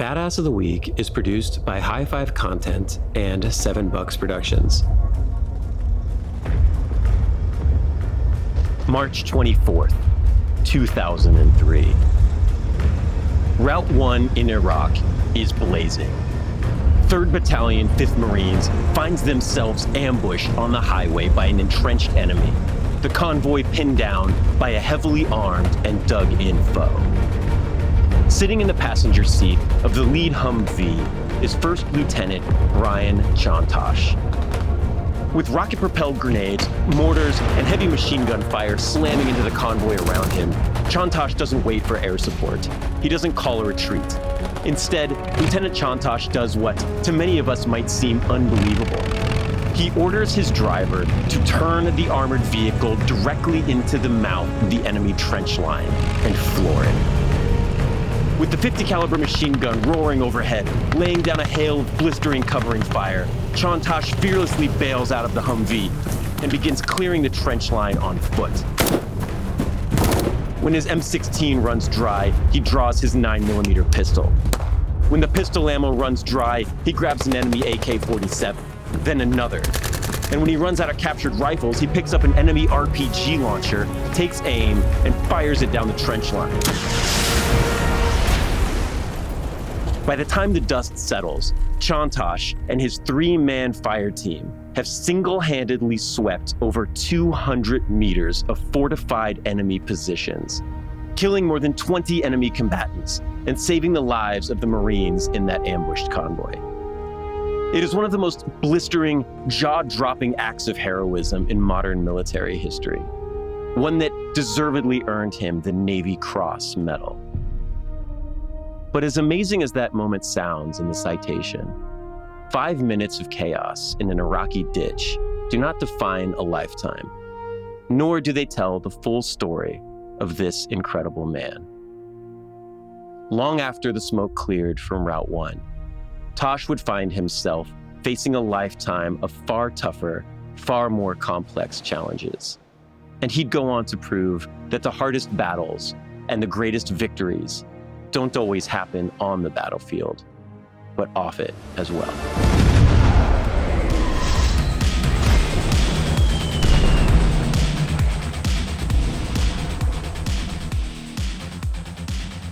Badass of the Week is produced by High Five Content and 7 Bucks Productions. March 24th, 2003. Route 1 in Iraq is blazing. 3rd Battalion, 5th Marines finds themselves ambushed on the highway by an entrenched enemy. The convoy pinned down by a heavily armed and dug-in foe. Sitting in the passenger seat of the lead Humvee is First Lieutenant Brian Chontosh. With rocket-propelled grenades, mortars, and heavy machine gun fire slamming into the convoy around him, Chontosh doesn't wait for air support. He doesn't call a retreat. Instead, Lieutenant Chontosh does what, to many of us, might seem unbelievable. He orders his driver to turn the armored vehicle directly into the mouth of the enemy trench line and floor it. With the .50 caliber machine gun roaring overhead, laying down a hail of blistering covering fire, Chontosh fearlessly bails out of the Humvee and begins clearing the trench line on foot. When his M16 runs dry, he draws his 9mm pistol. When the pistol ammo runs dry, he grabs an enemy AK-47, then another. And when he runs out of captured rifles, he picks up an enemy RPG launcher, takes aim, and fires it down the trench line. By the time the dust settles, Chontosh and his 3-man fire team have single-handedly swept over 200 meters of fortified enemy positions, killing more than 20 enemy combatants and saving the lives of the Marines in that ambushed convoy. It is one of the most blistering, jaw-dropping acts of heroism in modern military history, one that deservedly earned him the Navy Cross Medal. But as amazing as that moment sounds in the citation, 5 minutes of chaos in an Iraqi ditch do not define a lifetime, nor do they tell the full story of this incredible man. Long after the smoke cleared from Route 1, Tosh would find himself facing a lifetime of far tougher, far more complex challenges. And he'd go on to prove that the hardest battles and the greatest victories don't always happen on the battlefield, but off it as well.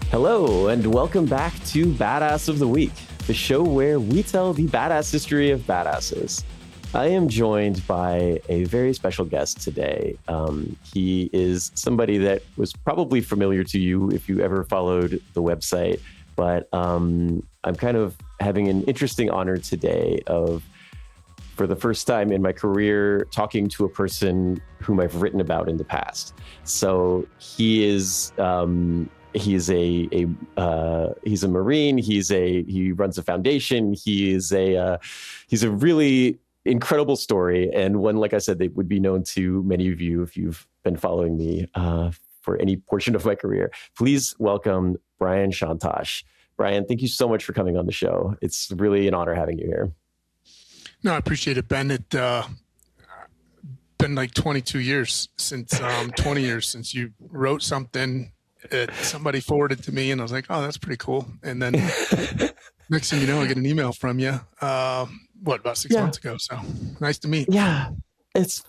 Hello, and welcome back to Badass of the Week, the show where we tell the badass history of badasses. I am joined by a very special guest today. He is somebody that was probably familiar to you if you ever followed the website, but I'm kind of having an interesting honor today of, for the first time in my career, talking to a person whom I've written about in the past. So he is he's a Marine. He runs a foundation. He's a really incredible story, and one, like I said, that would be known to many of you if you've been following me for any portion of my career. Please welcome Brian Chontosh. Brian, thank you so much for coming on the show. It's really an honor having you here. No, I appreciate it, Ben. It's been like 22 years since, 20 years since you wrote something that somebody forwarded to me, and I was like, oh, that's pretty cool. And then next thing you know, I get an email from you. About 6 months ago? So nice to meet. Yeah, it's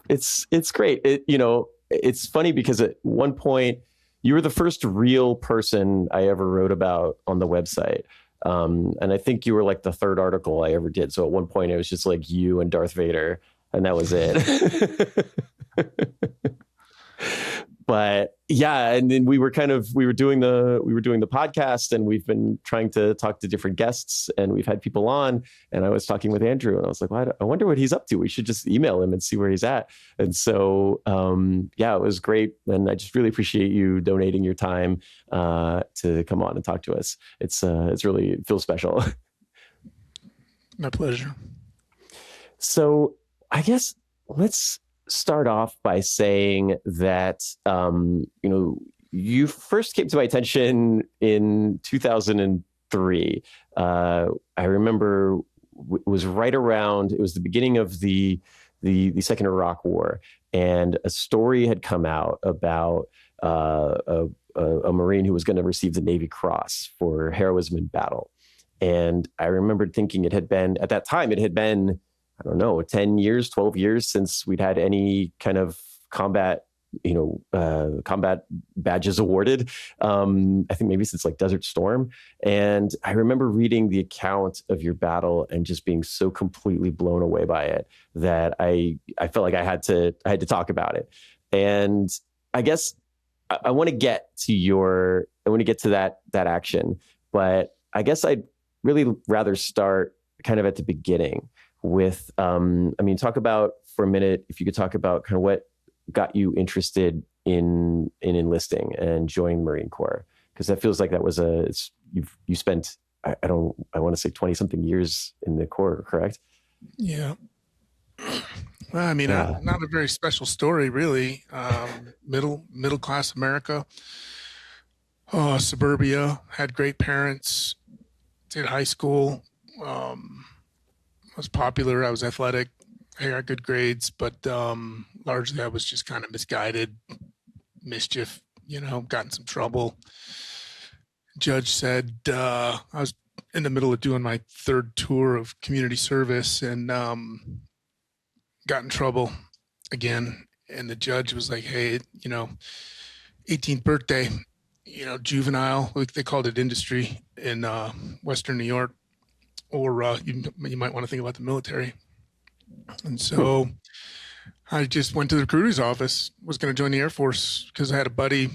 great. It's funny because at one point you were the first real person I ever wrote about on the website. And I think you were like the 3rd article I ever did. So at one point it was just like you and Darth Vader, and that was it. But yeah, and then we were doing the podcast, and we've been trying to talk to different guests, and we've had people on, and I was talking with Andrew, and I was like, well, I wonder what he's up to. We should just email him and see where he's at. And so, it was great. And I just really appreciate you donating your time to come on and talk to us. It feels special. My pleasure. So I guess let's start off by saying that, you first came to my attention in 2003. I remember it was the beginning of the second Iraq War, and a story had come out about a Marine who was going to receive the Navy Cross for heroism in battle. And I remembered thinking it had been, at that time, it had been, I don't know, 10 years, 12 years since we'd had any kind of combat combat badges awarded. I think maybe since like Desert Storm. And I remember reading the account of your battle and just being so completely blown away by it that I felt like I had to talk about it. And I guess I want to get to that action, but I guess I'd really rather start kind of at the beginning with, talk about for a minute, if you could talk about kind of what got you interested in enlisting and joining the Marine Corps, because that feels like that was you spent I want to say 20 something years in the Corps, correct? Yeah. Well, I mean, not a very special story, really. Middle class America, suburbia, had great parents, did high school, was popular. I was athletic. I got good grades, but largely I was just kind of misguided, mischief, got in some trouble. Judge said I was in the middle of doing my third tour of community service and got in trouble again. And the judge was like, hey, 18th birthday, juvenile, they called it industry in Western New York, or you might want to think about the military. And so I just went to the recruiter's office, was going to join the Air Force because I had a buddy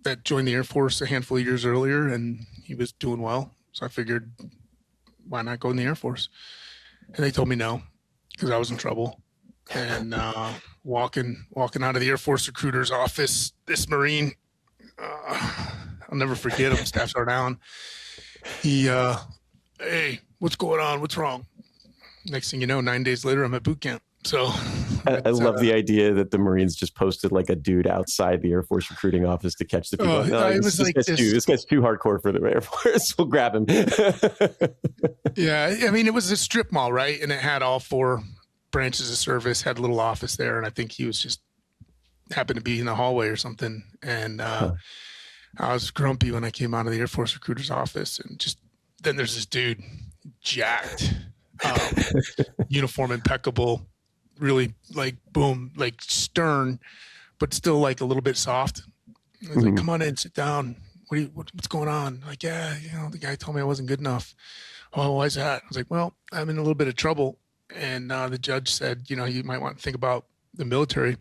that joined the Air Force a handful of years earlier and he was doing well. So I figured, why not go in the Air Force? And they told me no, because I was in trouble. And walking out of the Air Force recruiter's office, this Marine, I'll never forget him, Staff Sergeant Allen. He, hey, what's going on? What's wrong? Next thing you know, 9 days later, I'm at boot camp. So I love the idea that the Marines just posted like a dude outside the Air Force recruiting office to catch the people. This guy's too hardcore for the Air Force. We'll grab him. Yeah. I mean, it was a strip mall, right? And it had all 4 branches of service, had a little office there. And I think he was just happened to be in the hallway or something. And I was grumpy when I came out of the Air Force recruiter's office. And then there's this dude, jacked, uniform impeccable, really like boom, like stern, but still like a little bit soft. I was like, come on in, sit down. What's going on? Like, yeah, the guy told me I wasn't good enough. Oh, why is that? I was like, well, I'm in a little bit of trouble. And the judge said, you might want to think about the military.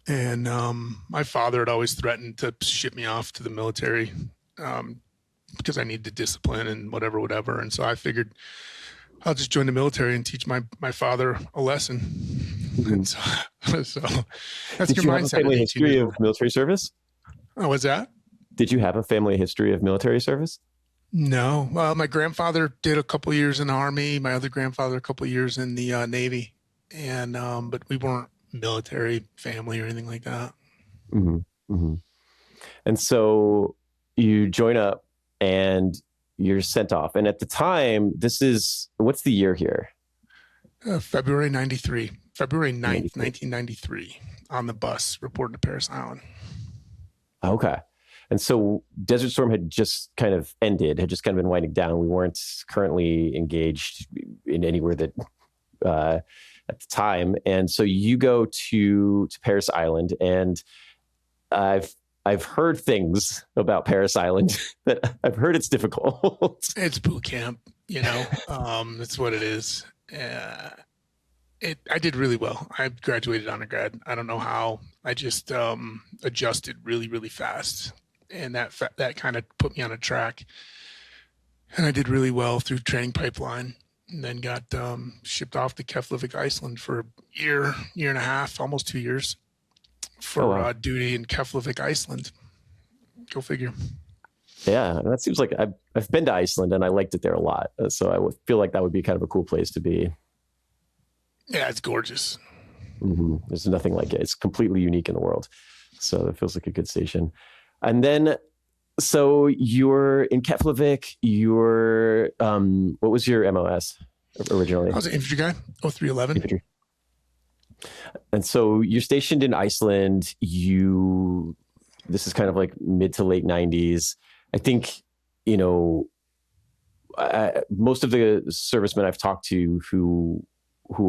And my father had always threatened to ship me off to the military because I needed discipline and whatever. And so I figured I'll just join the military and teach my father a lesson. And so that's Did your you mindset. Have a family history of military service? Oh, what's that? Did you have a family history of military service? No. Well, my grandfather did a couple years in the Army. My other grandfather, a couple years in the Navy. And but we weren't military family or anything like that. Mm-hmm. Mm-hmm. And so you join up and you're sent off. And at the time, what's the year here? February 93. February 9th, 1993, on the bus, reporting to Parris Island. Okay. And so Desert Storm had just kind of ended, had just kind of been winding down. We weren't currently engaged in anywhere that at the time. And so you go to Parris Island, and I've heard things about Parris Island that I've heard it's difficult. It's boot camp, that's what it is. I did really well. I graduated undergrad. I don't know how. I just adjusted really, really fast. And that kind of put me on a track. And I did really well through training pipeline, and then got shipped off to Keflavik, Iceland for a year and a half, almost 2 years for duty in Keflavik, Iceland. Go figure. Yeah, that seems like I've been to Iceland and I liked it there a lot. So I would feel like that would be kind of a cool place to be. Yeah, it's gorgeous. Mm-hmm. There's nothing like it. It's completely unique in the world. So it feels like a good station. And then, so you're in Keflavik. You're, what was your MOS originally? I was an infantry guy, 0311. Infantry. And so you're stationed in Iceland. This is kind of like mid to late 90s. I think, most of the servicemen I've talked to who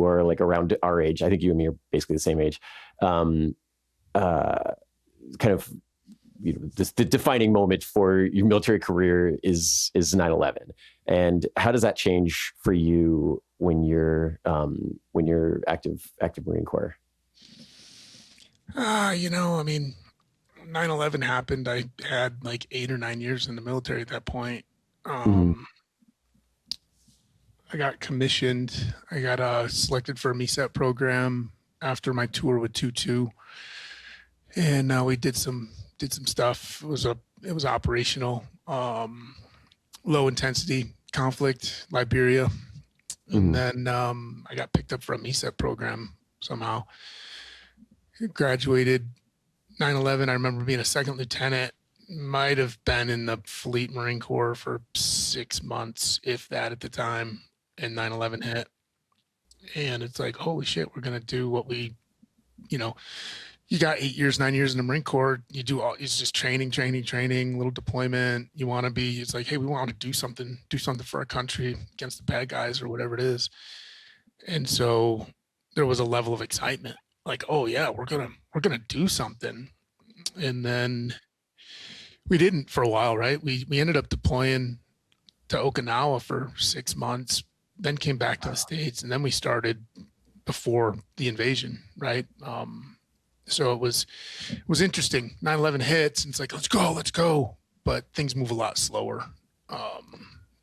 are like around our age, I think you and me are basically the same age, kind of, the defining moment for your military career is 9/11. And how does that change for you when you're active Marine Corps? I mean, 9/11 happened. I had like 8 or 9 years in the military at that point. I got commissioned. I got selected for a MESET program after my tour with 2-2, and we did some stuff. It was operational, low intensity conflict, Liberia, and then I got picked up for a MESET program somehow. Graduated 9/11. I remember being a second lieutenant. Might have been in the Fleet Marine Corps for 6 months, if that, at the time, and 9/11 hit. And it's like, holy shit, we're gonna do what we, you got 8 years, 9 years in the Marine Corps. You do all, it's just training, little deployment. You want to be, it's like, hey, we want to do something for our country against the bad guys or whatever it is. And so there was a level of excitement, like, oh yeah, we're gonna do something. And then we didn't for a while, right? We ended up deploying to Okinawa for 6 months, then came back to the States, and then we started before the invasion, right? So it was interesting. 9/11 hits, and it's like, let's go, but things move a lot slower.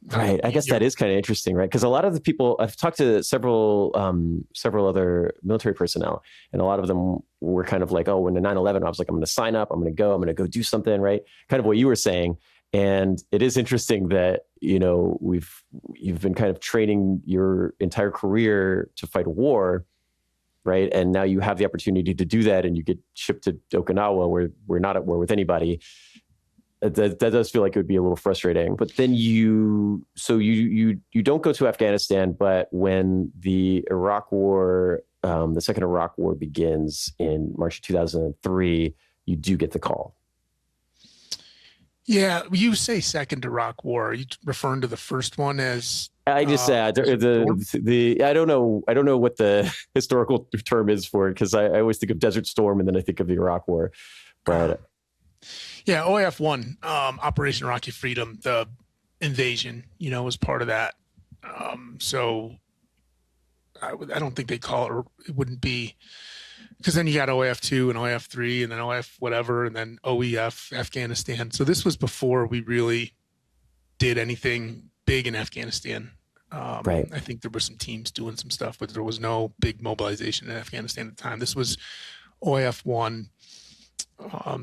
Right. I guess that is kind of interesting, right? Because a lot of the people, I've talked to several other military personnel, and a lot of them were kind of like, oh, when the 9/11, I was like, I'm going to sign up, I'm going to go do something, right? Kind of what you were saying. And it is interesting that, you've been kind of training your entire career to fight a war, right? And now you have the opportunity to do that, and you get shipped to Okinawa, where we're not at war with anybody. That does feel like it would be a little frustrating. But then you don't go to Afghanistan, but when the Iraq War, the second Iraq War begins in March 2003, you do get the call. Yeah, you say second Iraq War. Are you referring to the first one as? I just said I don't know what the historical term is for it, because I always think of Desert Storm and then I think of the Iraq War, but. Yeah, OAF-1, Operation Iraqi Freedom, the invasion, was part of that. So I don't think they call it, or it wouldn't be, because then you got OAF-2 and OAF-3 and then OAF whatever, and then OEF, Afghanistan. So this was before we really did anything big in Afghanistan. Right. I think there were some teams doing some stuff, but there was no big mobilization in Afghanistan at the time. This was OAF-1.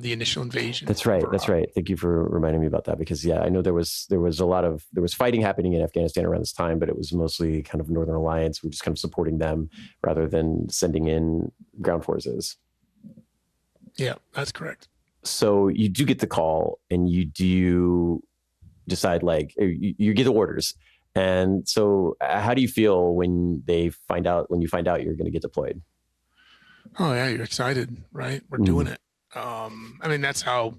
The initial invasion. That's right. Thank you for reminding me about that, because I know there was fighting happening in Afghanistan around this time, but it was mostly kind of Northern Alliance. We're just kind of supporting them rather than sending in ground forces. Yeah, that's correct. So you do get the call, and you do decide, like, you get the orders. And so how do you feel when you find out you're going to get deployed? Oh yeah, you're excited, right? We're doing it. I mean, that's how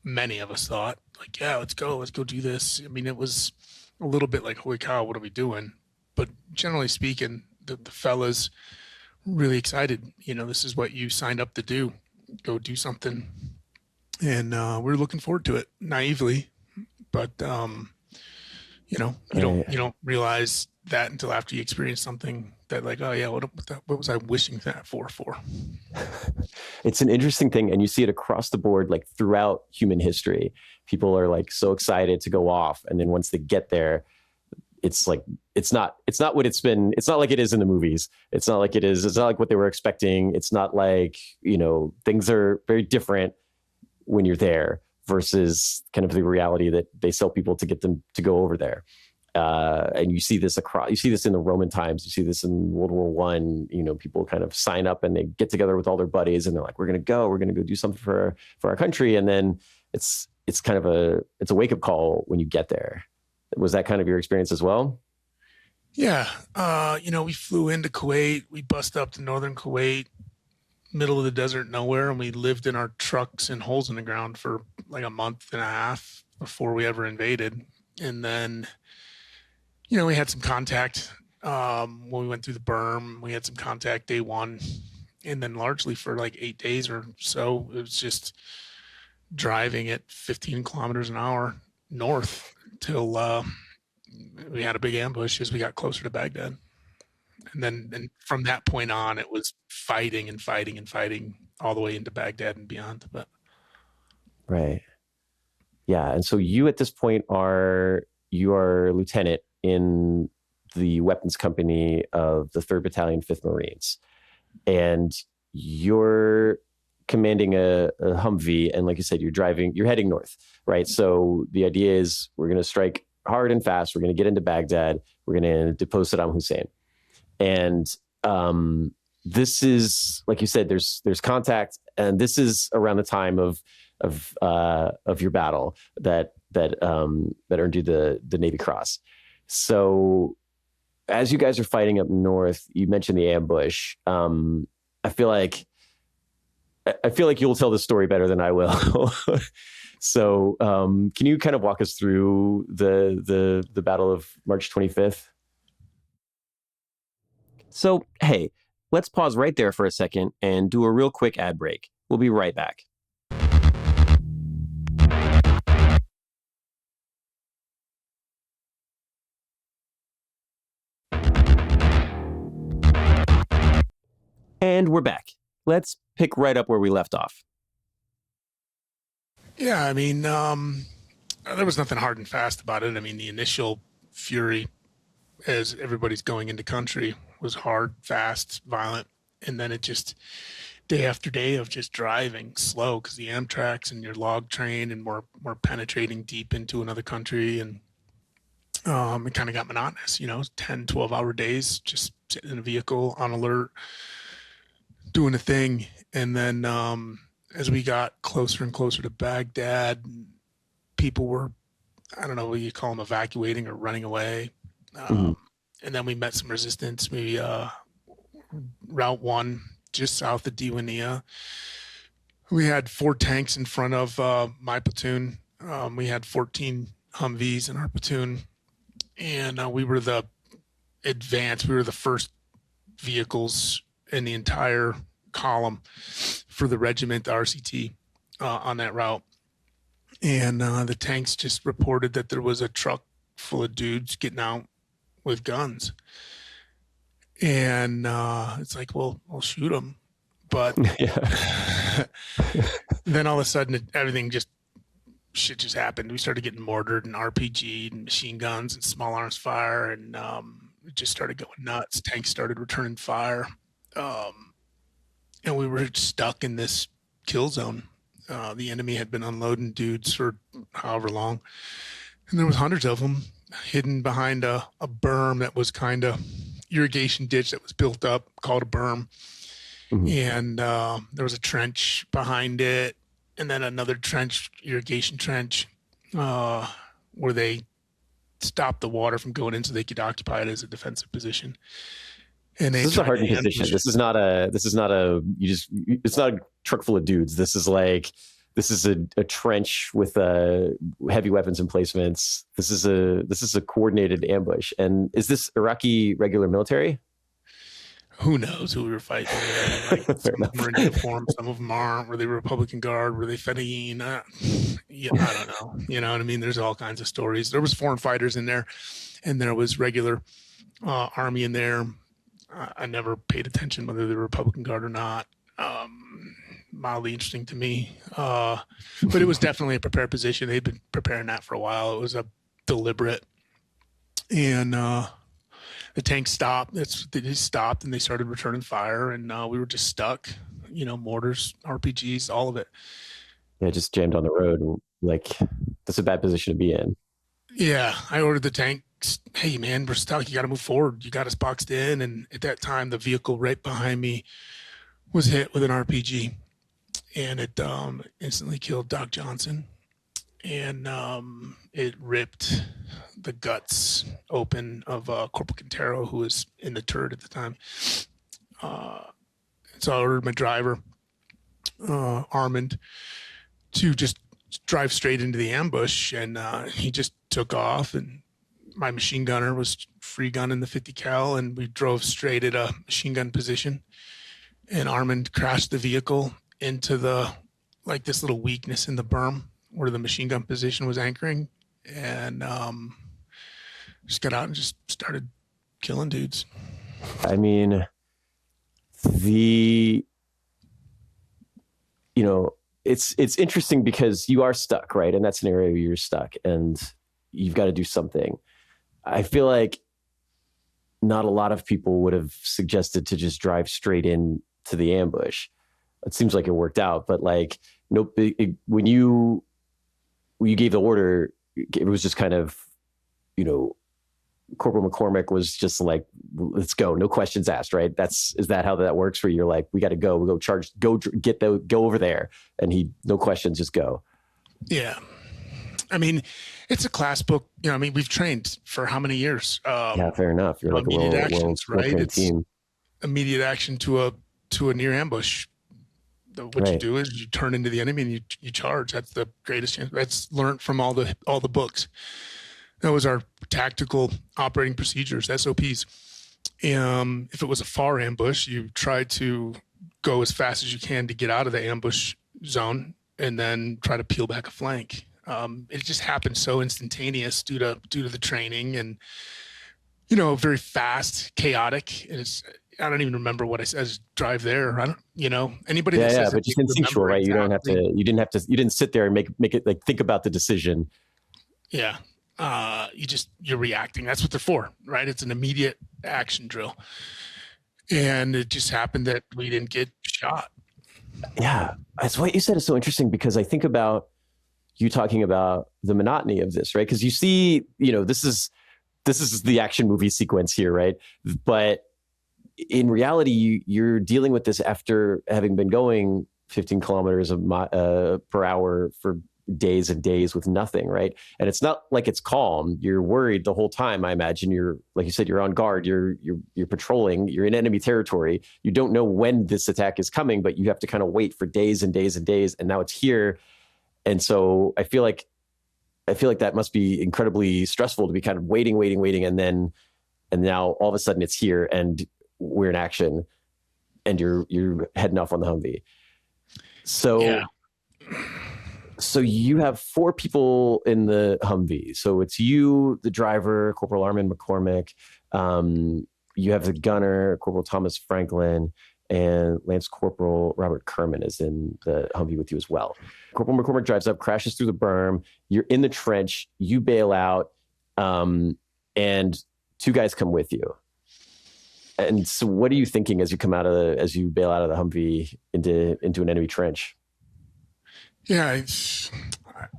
many of us thought, like, yeah, let's go do this. I mean, it was a little bit like, holy cow, what are we doing? But generally speaking, the fellas really excited. This is what you signed up to do. Go do something. And we're looking forward to it naively, but you don't realize that until after you experience something that, like, oh yeah, what was I wishing that for? It's an interesting thing, and you see it across the board, like throughout human history. People are like so excited to go off, and then once they get there, it's like it's not what it's been. It's not like it is in the movies. It's not like what they were expecting. It's not like, things are very different when you're there versus kind of the reality that they sell people to get them to go over there. And you see this in the Roman times, you see this in World War I, people kind of sign up and they get together with all their buddies and they're like, we're going to go do something for our country. And then it's kind of a wake up call when you get there. Was that kind of your experience as well? Yeah. We flew into Kuwait, we bust up to northern Kuwait, middle of the desert, nowhere. And we lived in our trucks in holes in the ground for like a month and a half before we ever invaded. And then We had some contact when we went through the berm. We had some contact day one, and then largely for like 8 days or so, it was just driving at 15 kilometers an hour north till we had a big ambush as we got closer to Baghdad. And from that point on, it was fighting and fighting and fighting all the way into Baghdad and beyond. But Right. Yeah. And so you at this point you are lieutenant in the weapons company of the 3rd Battalion, 5th Marines. And you're commanding a Humvee. And like you said, you're heading north, right? So the idea is we're going to strike hard and fast. We're going to get into Baghdad. We're going to depose Saddam Hussein. And this is, like you said, there's contact, and this is around the time of your battle that earned you the Navy Cross. So as you guys are fighting up north, you mentioned the ambush. I feel like you'll tell the story better than I will. So can you kind of walk us through the Battle of March 25th? So, hey, let's pause right there for a second and do a real quick ad break. We'll be right back. And we're back. Let's pick right up where we left off. yeah, I mean, there was nothing hard and fast about it. I mean, the initial fury as everybody's going into country was hard, fast, violent. And then it just day after day of just driving slow because the Amtraks and your log train and more penetrating deep into another country. And it kind of got monotonous, 10, 12-hour days, just sitting in a vehicle on alert, doing a thing. And then as we got closer and closer to Baghdad, people were, I don't know what you call them, evacuating or running away. And then we met some resistance. We Route 1, just south of Diwania. We had 4 tanks in front of my platoon. We had 14 Humvees in our platoon. And we were the advanced. We were the first vehicles in the entire column for the regiment, the RCT, on that route. And the tanks just reported that there was a truck full of dudes getting out with guns. And it's like, well, I'll shoot them. But then all of a sudden, shit just happened. We started getting mortared and RPG'd and machine guns and small arms fire. And it just started going nuts. Tanks started returning fire. And we were stuck in this kill zone. The enemy had been unloading dudes for however long. And there was hundreds of them hidden behind a berm that was kind of irrigation ditch that was built up called a berm. And there was a trench behind it, and then another trench, irrigation trench, where they stopped the water from going in so they could occupy it as a defensive position. And this is a hardened position. It's not a truck full of dudes. This is a trench with heavy weapons emplacements. This is a coordinated ambush. And is this Iraqi regular military? Who knows who we were fighting? Some of them are in uniform, some of them aren't. Were they Republican Guard? Were they Fedayeen? I don't know. You know what I mean? There's all kinds of stories. There was foreign fighters in there, and there was regular Army in there. I never paid attention whether they were Republican Guard or not. Mildly interesting to me. But it was definitely a prepared position. They'd been preparing that for a while. It was a deliberate. And the tank stopped. They just stopped and they started returning fire. And we were just stuck, mortars, RPGs, all of it. Yeah, just jammed on the road. Like, that's a bad position to be in. Yeah, I ordered the tank. Hey, man, we're stuck. You got to move forward. You got us boxed in. And at that time, the vehicle right behind me was hit with an RPG. And it instantly killed Doc Johnson. And it ripped the guts open of Corporal Quintero, who was in the turret at the time. So I ordered my driver, Armand, to just drive straight into the ambush. And he just took off. And my machine gunner was free gunning the 50 cal, and we drove straight at a machine gun position. And Armand crashed the vehicle into this little weakness in the berm where the machine gun position was anchoring, and just got out and just started killing dudes. I mean, it's interesting because you are stuck, right? In that scenario, you're stuck and you've got to do something. I feel like not a lot of people would have suggested to just drive straight in to the ambush. It seems like it worked out, but like, nope. When you gave the order, it was just kind of, Corporal McCormick was just like, let's go. No questions asked, right? Is that how that works where you're like, we got to go, we'll go charge, go over there. And no questions, just go. Yeah. I mean, it's a class book. We've trained for how many years? Yeah, fair enough. You're like immediate actions, right? It's team. Immediate action to a near ambush. What you do is you turn into the enemy and you charge. That's the greatest chance. That's learned from all the books. That was our tactical operating procedures, SOPs. If it was a far ambush, you try to go as fast as you can to get out of the ambush zone and then try to peel back a flank. It just happened so instantaneous due to the training and, very fast, chaotic. And I don't even remember what I said. I just drive there. I don't, anybody that says but just instinctual, right? Exactly. You didn't sit there and make it like, think about the decision. Yeah. You're reacting. That's what they're for, right? It's an immediate action drill. And it just happened that we didn't get shot. Yeah. That's what you said is so interesting because I think about you talking about the monotony of this, right? Because you see, this is the action movie sequence here, right? But in reality, you're dealing with this after having been going 15 kilometers per hour for days and days with nothing, right? And it's not like it's calm. You're worried the whole time. I imagine you're, like you said, you're on guard. You're patrolling. You're in enemy territory. You don't know when this attack is coming, but you have to kind of wait for days and days and days. And now it's here. And so I feel like that must be incredibly stressful to be kind of waiting, and now all of a sudden it's here and we're in action, and you're heading off on the Humvee. So. Yeah. So you have 4 people in the Humvee. So it's you, the driver, Corporal Armand McCormick. You have the gunner, Corporal Thomas Franklin, and Lance Corporal Robert Kerman is in the Humvee with you as well. Corporal McCormick drives up, crashes through the berm. You're in the trench. You bail out, and 2 guys come with you. And so, what are you thinking as you bail out of the Humvee into an enemy trench? Yeah,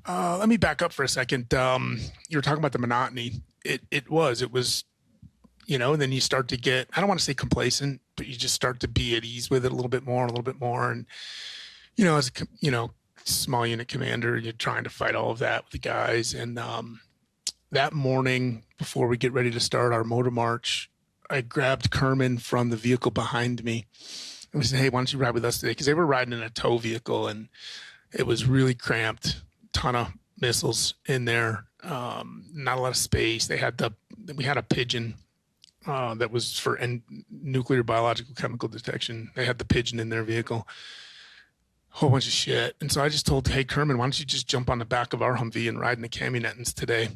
let me back up for a second. You were talking about the monotony. It was, and then you start to get, I don't want to say complacent, but you just start to be at ease with it a little bit more. And, as a, small unit commander, you're trying to fight all of that with the guys. And that morning, before we get ready to start our motor march, I grabbed Kerman from the vehicle behind me. And we said, hey, why don't you ride with us today? Because they were riding in a tow vehicle, and it was really cramped, ton of missiles in there, not a lot of space. We had a pigeon that was for nuclear, biological, chemical detection. They had the pigeon in their vehicle, whole bunch of shit. And so I just told, hey, Kerman, why don't you just jump on the back of our Humvee and ride in the camionettings today?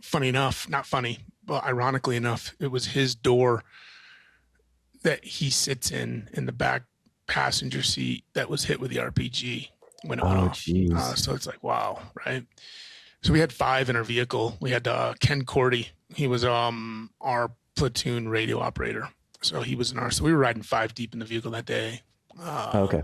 Funny enough, not funny, but ironically enough, it was his door that he sits in the back passenger seat that was hit with the RPG when it went off. So it's like, wow, right? So we had 5 in our vehicle. We had Ken Cordy. He was our platoon radio operator. So he was so we were riding 5 deep in the vehicle that day. Okay.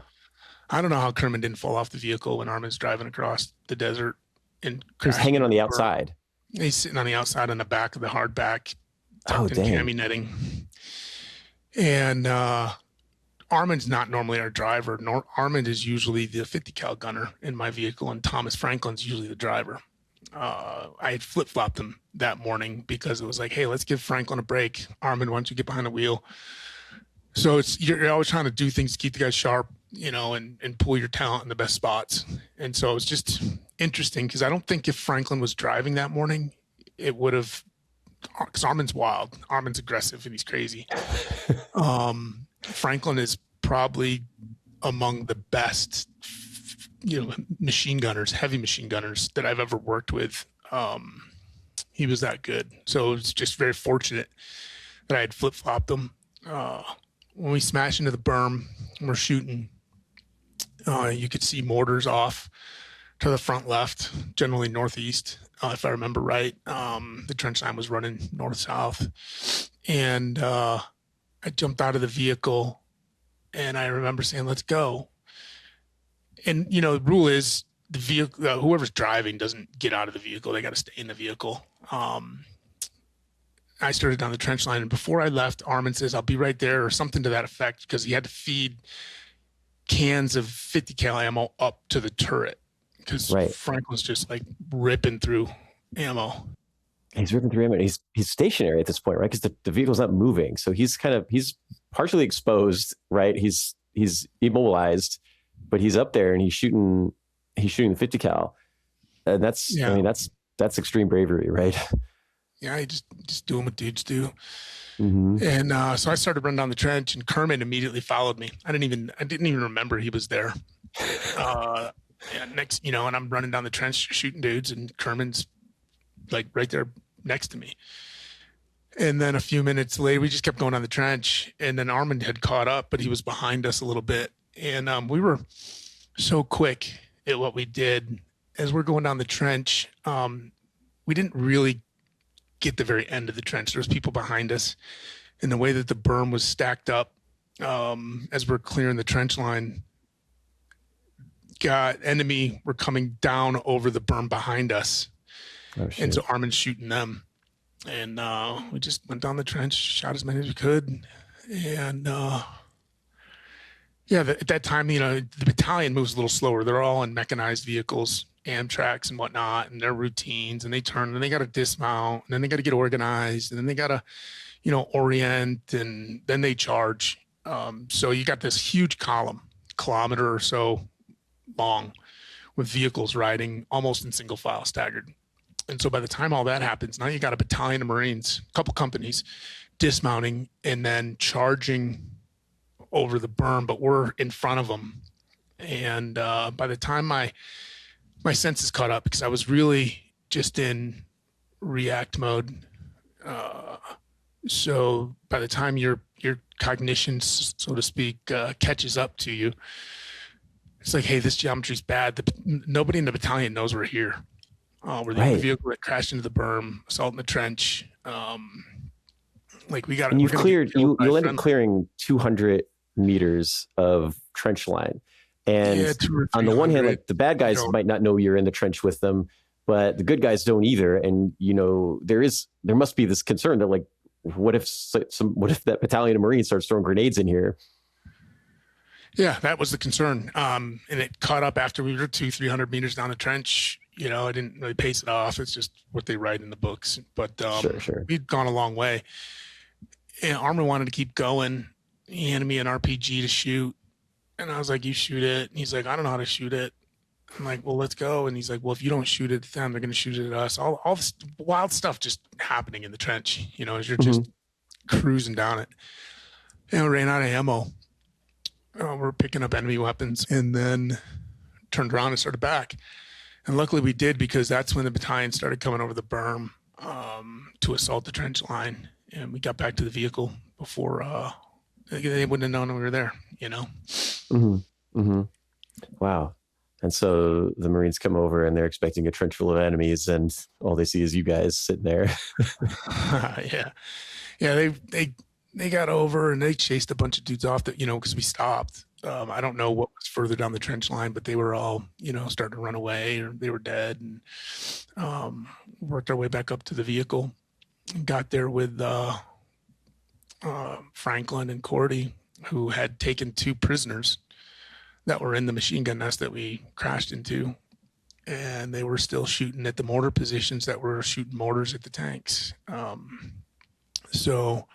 I don't know how Kerman didn't fall off the vehicle when Armin's driving across the desert and he's hanging on the outside. He's sitting on the outside on the back of the hard back, tucked in cami netting. And Armand's not normally our driver. Armand is usually the 50 cal gunner in my vehicle, and Thomas Franklin's usually the driver. I had flip-flopped them that morning because it was like, hey, let's give Franklin a break. Armand, why don't you get behind the wheel? So you're always trying to do things to keep the guys sharp, and pull your talent in the best spots. And so it was just interesting because I don't think if Franklin was driving that morning, it would have, because Armin's wild, Armin's aggressive, and he's crazy. Franklin is probably among the best, machine gunners, heavy machine gunners that I've ever worked with. He was that good. So it was just very fortunate that I had flip-flopped him. When we smash into the berm and we're shooting, you could see mortars off to the front left, generally northeast, if I remember right. The trench line was running north-south. And I jumped out of the vehicle, and I remember saying, let's go. And, the rule is the vehicle, whoever's driving doesn't get out of the vehicle. They got to stay in the vehicle. I started down the trench line, and before I left, Armin says, I'll be right there, or something to that effect, because he had to feed cans of 50 cal ammo up to the turret, because Franklin's just like ripping through ammo. He's ripping through ammo. He's stationary at this point, right? Because the vehicle's not moving. So he's partially exposed, right? He's immobilized, but he's up there and he's shooting the 50 cal. And that's extreme bravery, right? Yeah, you just doing what dudes do. Mm-hmm. And so I started running down the trench, and Kerman immediately followed me. I didn't even remember he was there. And I'm running down the trench shooting dudes, and Kerman's like right there next to me. And then a few minutes later, we just kept going down the trench, and then Armin had caught up, but he was behind us a little bit. And we were so quick at what we did as we're going down the trench. We didn't really get the very end of the trench. There was people behind us, and the way that the berm was stacked up as we're clearing the trench line, enemy were coming down over the berm behind us. Oh, shit. And so Armin's shooting them, and we just went down the trench, shot as many as we could. And at that time, the battalion moves a little slower. They're all in mechanized vehicles, Amtraks and whatnot, and their routines, and they turn, and they got to dismount, and then they got to get organized, and then they got to, orient, and then they charge. So you got this huge column, kilometer or so long, with vehicles riding almost in single file, staggered. And so by the time all that happens, now you got a battalion of Marines, a couple companies, dismounting and then charging over the berm, but we're in front of them. And by the time my senses caught up, because I was really just in react mode. So by the time your cognition, so to speak, catches up to you, it's like, hey, this geometry's bad. Nobody in the battalion knows we're here. We're the only vehicle that crashed into the berm, assault in the trench. We got. And you'll end up clearing 200 meters of trench line. And on the one hand, like the bad guys might not know you're in the trench with them, but the good guys don't either. And there must be this concern that, like, what if that battalion of Marines starts throwing grenades in here? Yeah, that was the concern. And it caught up after we were 200-300 meters down the trench. I didn't really pace it off. It's just what they write in the books. But sure. We'd gone a long way. And Armin wanted to keep going. He handed me an RPG to shoot. And I was like, you shoot it. And he's like, I don't know how to shoot it. I'm like, well, let's go. And he's like, well, if you don't shoot it at them, they're going to shoot it at us. All this wild stuff just happening in the trench, as you're just cruising down it. And we ran out of ammo. We're picking up enemy weapons, and then turned around and started back. And luckily we did, because that's when the battalion started coming over the berm to assault the trench line. And we got back to the vehicle before they wouldn't have known we were there, Mm-hmm. Mm-hmm. Wow. And so the Marines come over, and they're expecting a trench full of enemies, and all they see is you guys sitting there. Yeah. They got over, and they chased a bunch of dudes off because we stopped. I don't know what was further down the trench line, but they were all, starting to run away, or they were dead, and worked our way back up to the vehicle and got there with Franklin and Cordy, who had taken 2 prisoners that were in the machine gun nest that we crashed into. And they were still shooting at the mortar positions that were shooting mortars at the tanks. So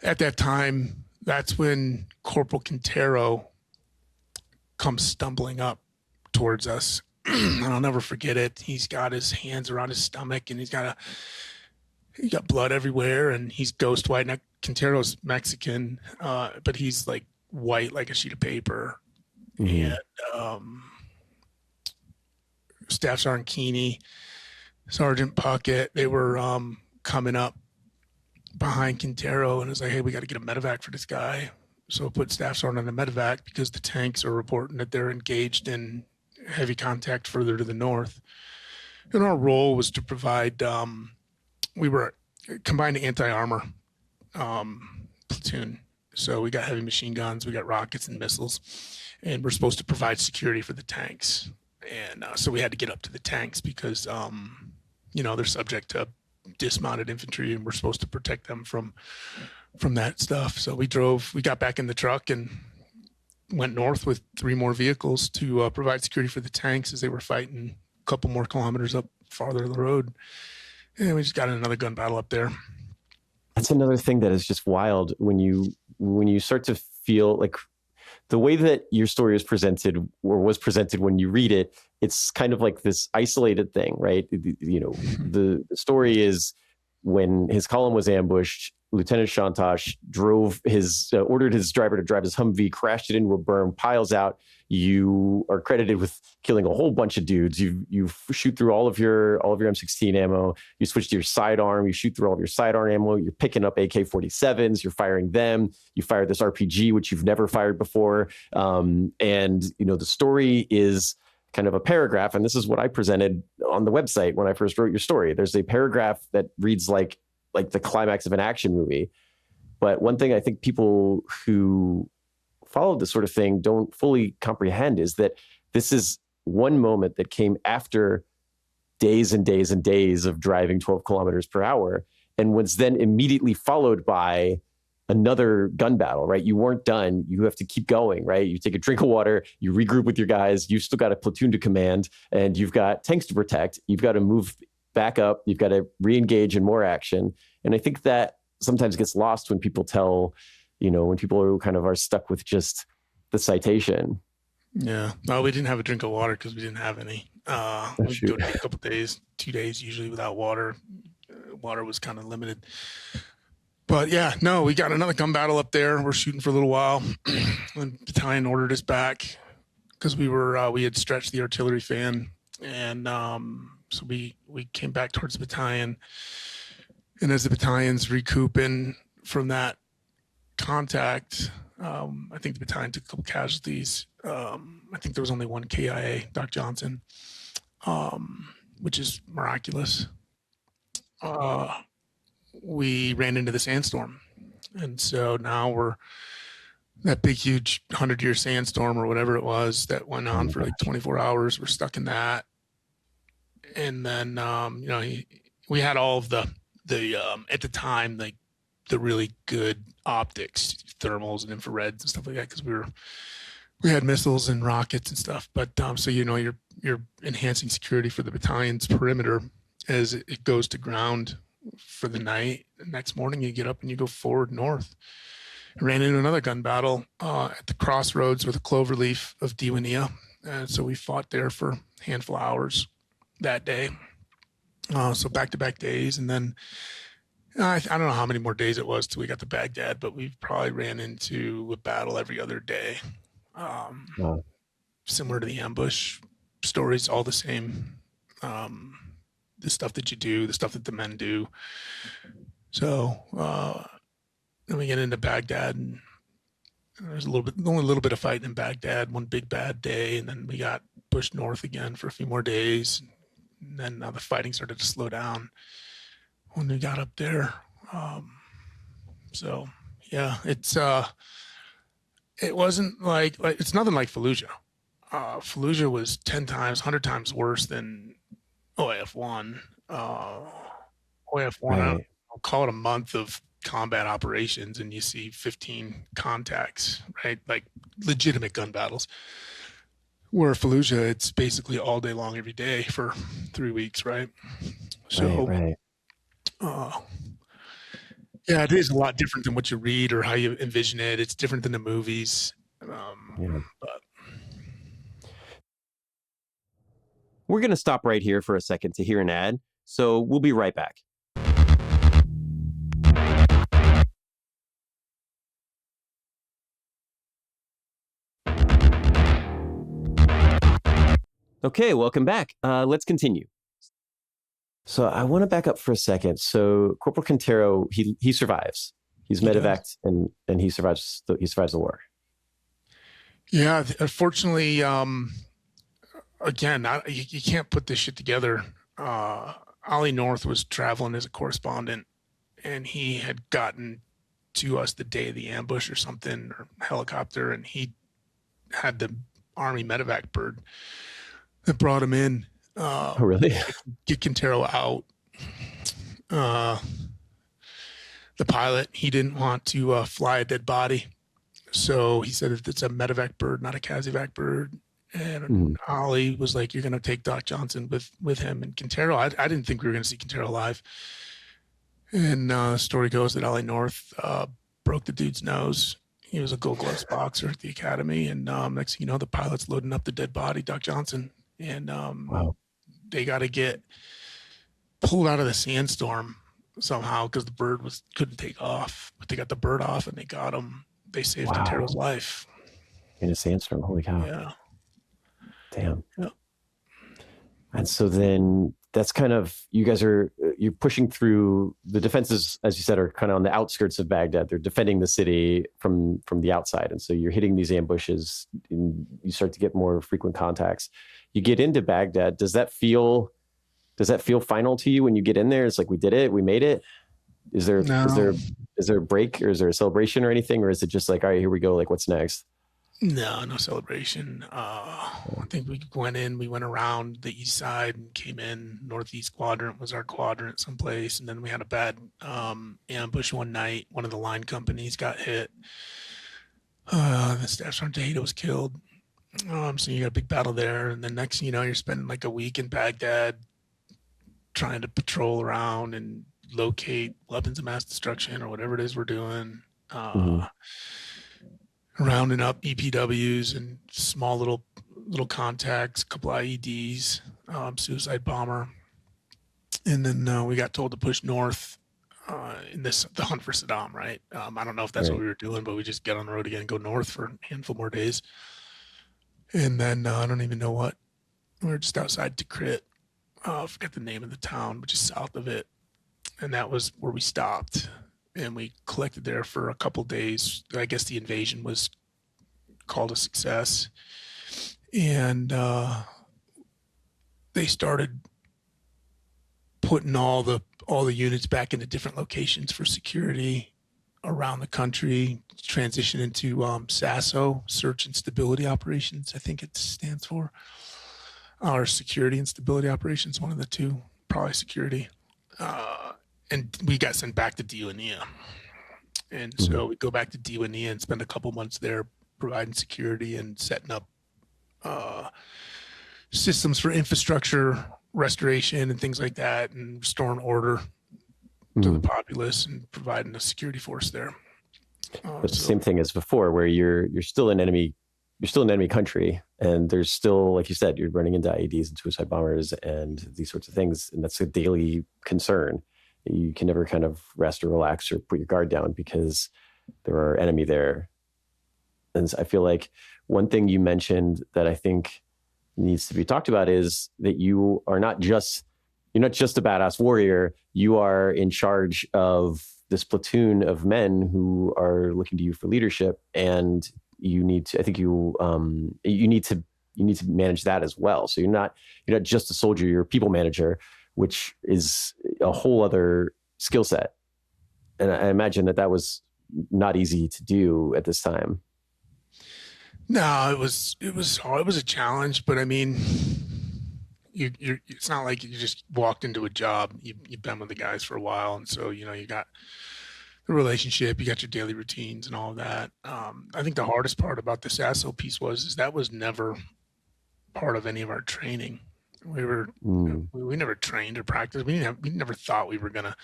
at that time, that's when Corporal Quintero comes stumbling up towards us. and I'll never forget it. He's got his hands around his stomach, and he got blood everywhere, and he's ghost white. Now, Quintero's Mexican, but he's like white like a sheet of paper. Mhm. And Staff Sergeant Keeney, Sergeant Puckett, they were coming up behind Quintero, and it's like, hey, we got to get a medevac for this guy. So put Staff Sergeant on a medevac because the tanks are reporting that they're engaged in heavy contact further to the north. And our role was to provide, we were combined anti-armor platoon. So we got heavy machine guns, we got rockets and missiles, and we're supposed to provide security for the tanks. And so we had to get up to the tanks because, they're subject to dismounted infantry, and we're supposed to protect them from that stuff. So we got back in the truck and went north with 3 more vehicles to provide security for the tanks as they were fighting a couple more kilometers up farther the road. And we just got in another gun battle up there. That's another thing that is just wild when you start to feel like the way that your story is presented or was presented when you read it, it's kind of like this isolated thing, right? The story is when his column was ambushed, Lieutenant Chontosh ordered his driver to drive his Humvee, crashed it into a berm, piles out. You are credited with killing a whole bunch of dudes. You shoot through all of your M16 ammo. You switch to your sidearm. You shoot through all of your sidearm ammo. You're picking up AK-47s. You're firing them. You fire this RPG, which you've never fired before. And the story is kind of a paragraph, and this is what I presented on the website when I first wrote your story. There's a paragraph that reads like the climax of an action movie. But one thing I think people who follow this sort of thing don't fully comprehend is that this is one moment that came after days and days and days of driving 12 kilometers per hour, and was then immediately followed by another gun battle, right? You weren't done. You have to keep going, right? You take a drink of water, you regroup with your guys, you've still got a platoon to command, and you've got tanks to protect. You've got to move back up. You've got to re-engage in more action. And I think that sometimes gets lost when people when people kind of are stuck with just the citation. Yeah. No, we didn't have a drink of water because we didn't have any. We go a couple days, 2 days usually without water. Water was kind of limited. But yeah, no, we got another gun battle up there. We're shooting for a little while. When battalion ordered us back because we had stretched the artillery fan, and so we came back towards the battalion. And as the battalion's recouping from that contact, I think the battalion took a couple casualties. I think there was only one KIA, Doc Johnson, which is miraculous. We ran into the sandstorm, and so now we're that big, huge 100-year sandstorm or whatever it was that went on for like 24 hours. We're stuck in that, and then we had all of the at the time like the really good optics, thermals and infrareds and stuff like that, because we had missiles and rockets and stuff. But so you're enhancing security for the battalion's perimeter as it goes to ground for the night. The next morning you get up and you go forward north. I ran into another gun battle at the crossroads with a cloverleaf of Diwania, and so we fought there for a handful of hours that day. So back-to-back days, and then I don't know how many more days it was till we got to Baghdad, but we probably ran into a battle every other day. Similar to the ambush stories, all the same. The stuff that you do, the stuff that the men do. So then we get into Baghdad, and there's only a little bit of fighting in Baghdad, one big bad day, and then we got pushed north again for a few more days. And then the fighting started to slow down when we got up there. So yeah, it wasn't like it's nothing like Fallujah. Fallujah was 10 times, 100 times worse than OAF1. OAF1, Right. I'll call it a month of combat operations, and you see 15 contacts, right? Like legitimate gun battles. Where Fallujah, it's basically all day long, every day for 3 weeks, right? So, Right. yeah, it is a lot different than what you read or how you envision it. It's different than the movies. Yeah. But We're going to stop right here for a second to hear an ad, so we'll be right back. Okay, welcome back. Let's continue. So I want to back up for a second. So Corporal Quintero, he survives. He's medevaced and he survives the war. Yeah, unfortunately, again, you can't put this shit together. Ollie North was traveling as a correspondent, and he had gotten to us the day of the ambush or something, or helicopter, and he had the Army medevac bird that brought him in. Oh, really? Get Quintero out. The pilot, he didn't want to fly a dead body. So he said, if it's a medevac bird, not a CASEVAC bird. And Ollie was like, you're going to take Doc Johnson with him. And Quintero, I didn't think we were going to see Quintero alive. And the story goes that Ollie North broke the dude's nose. He was a Gold Gloves boxer at the academy. And next thing you know, the pilot's loading up the dead body, Doc Johnson. And wow. They got to get pulled out of the sandstorm somehow because the bird couldn't take off. But they got the bird off and they got him. They saved Quintero's life. In a sandstorm, holy cow. Yeah. Damn. Yeah. And so then that's kind of, you're pushing through the defenses, as you said, are kind of on the outskirts of Baghdad. They're defending the city from the outside. And so you're hitting these ambushes and you start to get more frequent contacts. You get into Baghdad. Does that feel final to you when you get in there? It's like, we did it, we made it. Is there a break, or is there a celebration or anything? Or is it just like, all right, here we go. Like, what's next? No celebration. I think we went around the east side and came in. Northeast quadrant was our quadrant someplace. And then we had a bad ambush one night. One of the line companies got hit. The Staff Sergeant Tejada was killed. So you got a big battle there. And then next thing you know, you're spending like a week in Baghdad trying to patrol around and locate weapons of mass destruction or whatever it is we're doing. Rounding up EPWs and small little contacts, a couple IEDs, suicide bomber. And then we got told to push north in the hunt for Saddam, right? I don't know if that's what we were doing, but we just get on the road again and go north for a handful more days. And then I don't even know what. We were just outside Tikrit. I forget the name of the town, but just south of it. And that was where we stopped. And we collected there for a couple days. I guess the invasion was called a success. And they started putting all the units back into different locations for security around the country, transition into SASO, Search and Stability Operations, I think it stands for. Or Security and Stability Operations, one of the two, probably security. And we got sent back to Diwania. And so we go back to Diwania and spend a couple months there providing security and setting up systems for infrastructure restoration and things like that, and restoring order to the populace and providing a security force there. But the same thing as before, where you're still an enemy country, and there's still, like you said, you're running into IEDs and suicide bombers and these sorts of things, and that's a daily concern. You can never kind of rest or relax or put your guard down because there are enemy there. And I feel like one thing you mentioned that I think needs to be talked about is that you're not just a badass warrior. You are in charge of this platoon of men who are looking to you for leadership, and you need to, I think you need to manage that as well. So you're not just a soldier, you're a people manager, which is a whole other skill set. And I imagine that was not easy to do at this time. No, it was hard. It was a challenge, but I mean, it's not like you just walked into a job. You've been with the guys for a while. And so, you got the relationship, you got your daily routines and all of that. I think the hardest part about the SASO piece is that was never part of any of our training. We never trained or practiced. We never thought we were going to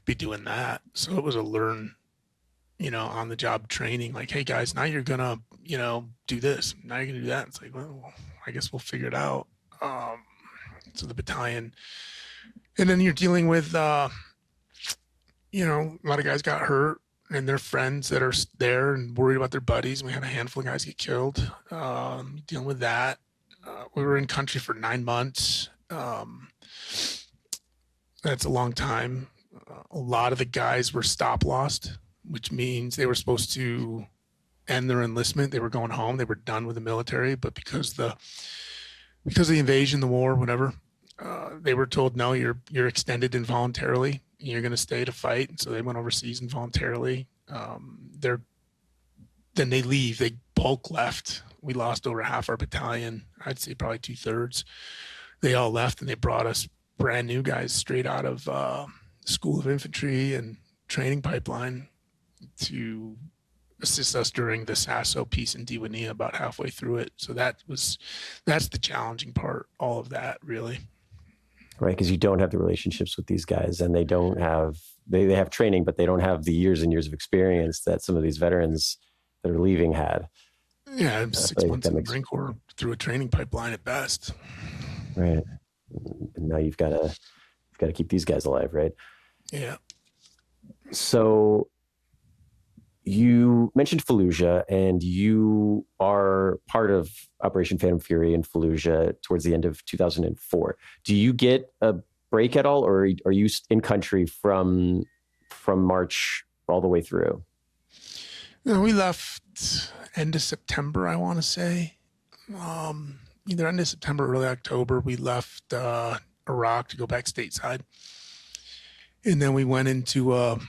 be doing that. So it was a learn, on the job training, like, hey guys, now you're going to, do this. Now you're going to do that. It's like, well, I guess we'll figure it out. So the battalion, and then you're dealing with, a lot of guys got hurt and their friends that are there and worried about their buddies. And we had a handful of guys get killed. Dealing with that. We were in country for 9 months. That's a long time. A lot of the guys were stop lost, which means they were supposed to end their enlistment. They were going home. They were done with the military, but because of the invasion, the war, whatever, they were told, no, you're extended involuntarily. You're going to stay to fight. And so they went overseas involuntarily. Then they leave. They bulk left. We lost over half our battalion. I'd say probably 2/3. They all left, and they brought us brand new guys straight out of School of Infantry and training pipeline to assist us during the Sasso piece in Diwania, about halfway through it. So that's the challenging part, all of that, really. Right, because you don't have the relationships with these guys, and they don't have they have training, but they don't have the years and years of experience that some of these veterans that are leaving had. Yeah, 6 months in the Marine Corps through a training pipeline at best. Right, and now you've got to keep these guys alive, right? Yeah. So you mentioned Fallujah, and you are part of Operation Phantom Fury in Fallujah towards the end of 2004. Do you get a break at all, or are you in country from March all the way through? We left end of September, I want to say. Either end of September, early October. We left Iraq to go back stateside. And then we went into a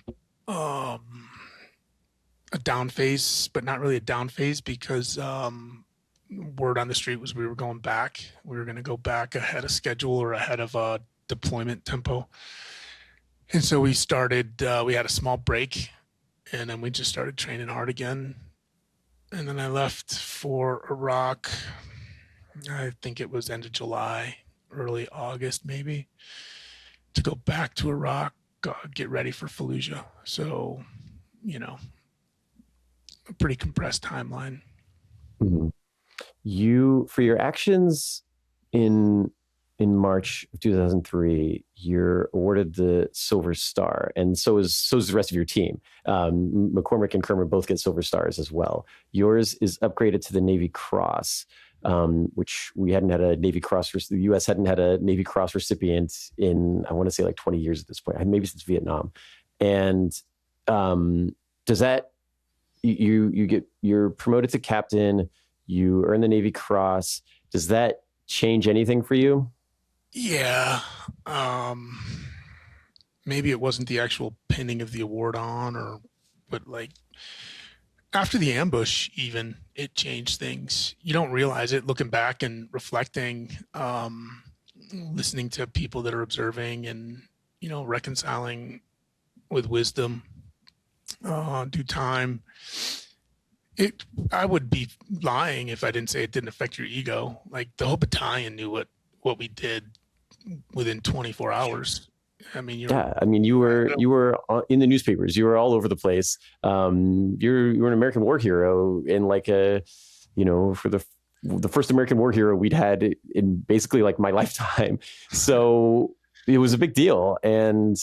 down phase, but not really a down phase, because word on the street was we were going back. We were going to go back ahead of schedule, or ahead of deployment tempo. And so we started, we had a small break, and then we just started training hard again. And then I left for Iraq, I think it was end of July, early August maybe, to go back to Iraq, get ready for Fallujah. So, a pretty compressed timeline. Mm-hmm. You, for your actions in March of 2003, you're awarded the Silver Star, and so is the rest of your team. McCormick and Kermer both get Silver Stars as well. Yours is upgraded to the Navy Cross, which we hadn't had a Navy Cross. The U.S. hadn't had a Navy Cross recipient in, I want to say, like 20 years at this point, maybe since Vietnam. And does that, you're promoted to captain, you earn the Navy Cross. Does that change anything for you? Yeah. Maybe it wasn't the actual pinning of the award on, but like after the ambush, even, it changed things. You don't realize it looking back and reflecting, listening to people that are observing and, reconciling with wisdom, due time. I would be lying if I didn't say it didn't affect your ego. Like, the whole battalion knew what we did within 24 hours. I mean, you were in the newspapers. You were all over the place. You're an American war hero, in like for the first American war hero we'd had in basically like my lifetime. So it was a big deal, and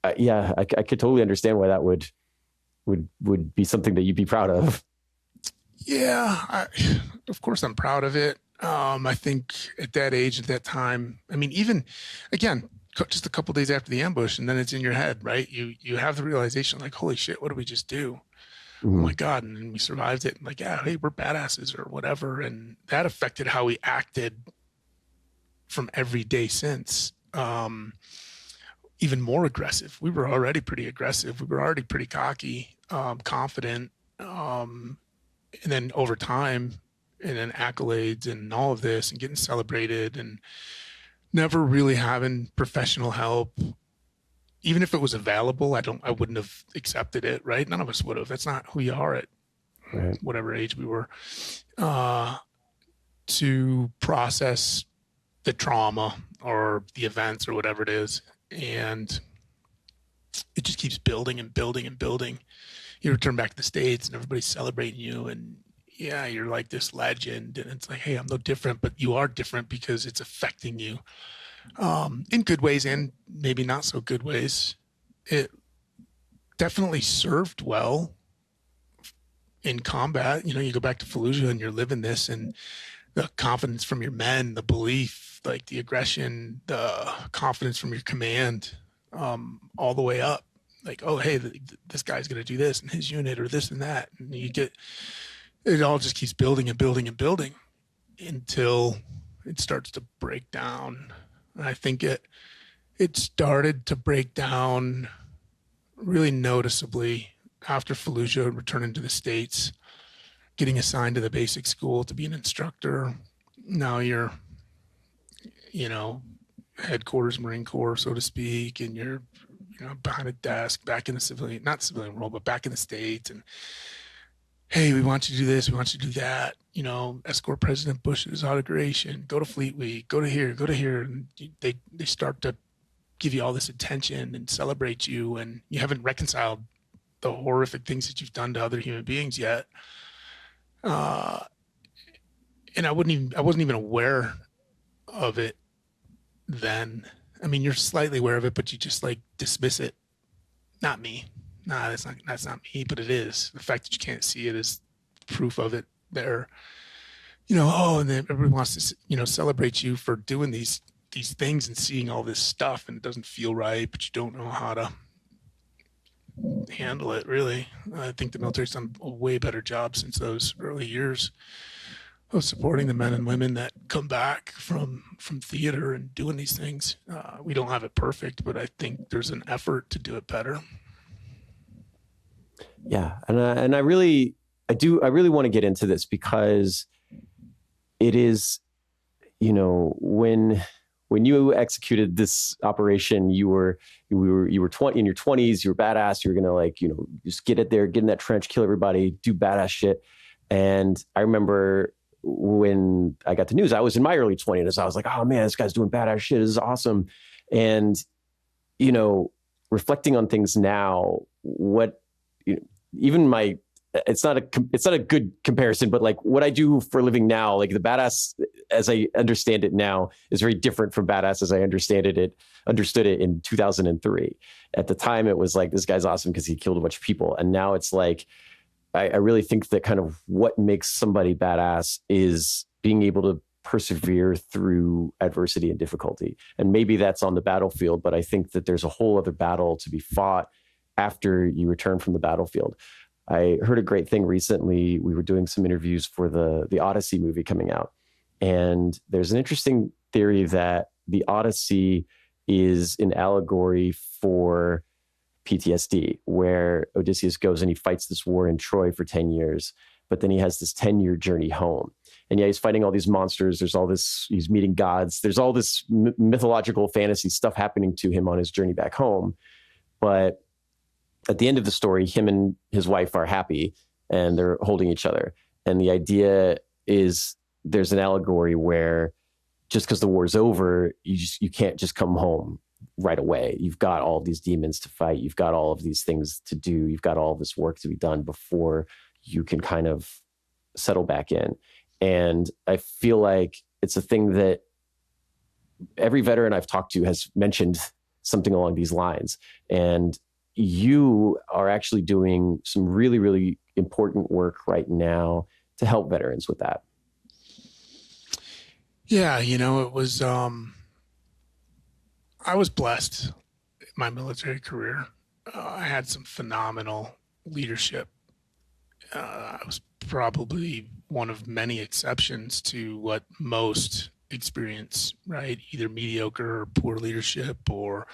I could totally understand why that would be something that you'd be proud of. Yeah, of course I'm proud of it. I think at that age, at that time, I mean, even again, just a couple of days after the ambush, and then it's in your head, right? You have the realization, like, holy shit, what did we just do? Mm-hmm. Oh my God. And then we survived it. And like, yeah, hey, we're badasses or whatever. And that affected how we acted from every day since. Even more aggressive. We were already pretty aggressive. We were already pretty cocky, confident. And then over time, and then accolades and all of this, and getting celebrated, and never really having professional help. Even if it was available, I wouldn't have accepted it, right? None of us would have. That's not who you are at whatever age we were. To process the trauma or the events or whatever it is. And it just keeps building and building and building. You return back to the States and everybody's celebrating you, and yeah, you're like this legend. And it's like, hey, I'm no different, but you are different because it's affecting you in good ways and maybe not so good ways. It definitely served well in combat. You know, you go back to Fallujah and you're living this, and the confidence from your men, the belief, like the aggression, the confidence from your command, all the way up. Like, oh, hey, this guy's going to do this in his unit or this and that. And you get, it all just keeps building and building and building until it starts to break down. And I think it started to break down really noticeably after Fallujah, returning to the States, getting assigned to the basic school to be an instructor. Now you're, you know, headquarters Marine Corps, so to speak, and you're, you know, behind a desk, back in the civilian, not civilian role, but back in the States. And hey, we want you to do this, we want you to do that. You know, escort President Bush's inauguration, go to Fleet Week, go to here, go to here. And they start to give you all this attention and celebrate you, and you haven't reconciled the horrific things that you've done to other human beings yet. And I wasn't even aware of it then. I mean, you're slightly aware of it, but you just like dismiss it. Not me. Nah, that's not me, but it is. The fact that you can't see it is proof of it there. You know, oh, and then everyone wants to, you know, celebrate you for doing these things and seeing all this stuff, and it doesn't feel right, but you don't know how to handle it, really. I think the military's done a way better job since those early years of supporting the men and women that come back from theater and doing these things. We don't have it perfect, but I think there's an effort to do it better. Yeah, and I really want to get into this because it is, you know, when you executed this operation, you were 20 in your 20s, you were badass, you were gonna, like, you know, just get it there, get in that trench, kill everybody, do badass shit. And I remember when I got the news, I was in my early 20s. I was like, oh man, this guy's doing badass shit. This is awesome. And, you know, reflecting on things now, what, you know, even my, it's not a good comparison, but like what I do for a living now, like the badass as I understand it now is very different from badass as I understood it in 2003. At the time, it was like, this guy's awesome because he killed a bunch of people. And now it's like, I really think that kind of what makes somebody badass is being able to persevere through adversity and difficulty. And maybe that's on the battlefield, but I think that there's a whole other battle to be fought after you return from the battlefield. I heard a great thing recently. We were doing some interviews for the Odyssey movie coming out. And there's an interesting theory that the Odyssey is an allegory for PTSD, where Odysseus goes and he fights this war in Troy for 10 years, but then he has this 10-year journey home. And yeah, he's fighting all these monsters. There's all this, he's meeting gods. There's all this mythological fantasy stuff happening to him on his journey back home. But at the end of the story, him and his wife are happy and they're holding each other. And the idea is there's an allegory where just because the war's over, you can't just come home right away. You've got all these demons to fight. You've got all of these things to do. You've got all this work to be done before you can kind of settle back in. And I feel like it's a thing that every veteran I've talked to has mentioned something along these lines. And you are actually doing some really, really important work right now to help veterans with that. Yeah, you know, it was, I was blessed in my military career. I had some phenomenal leadership. I was probably one of many exceptions to what most experience, right? Either mediocre or poor leadership or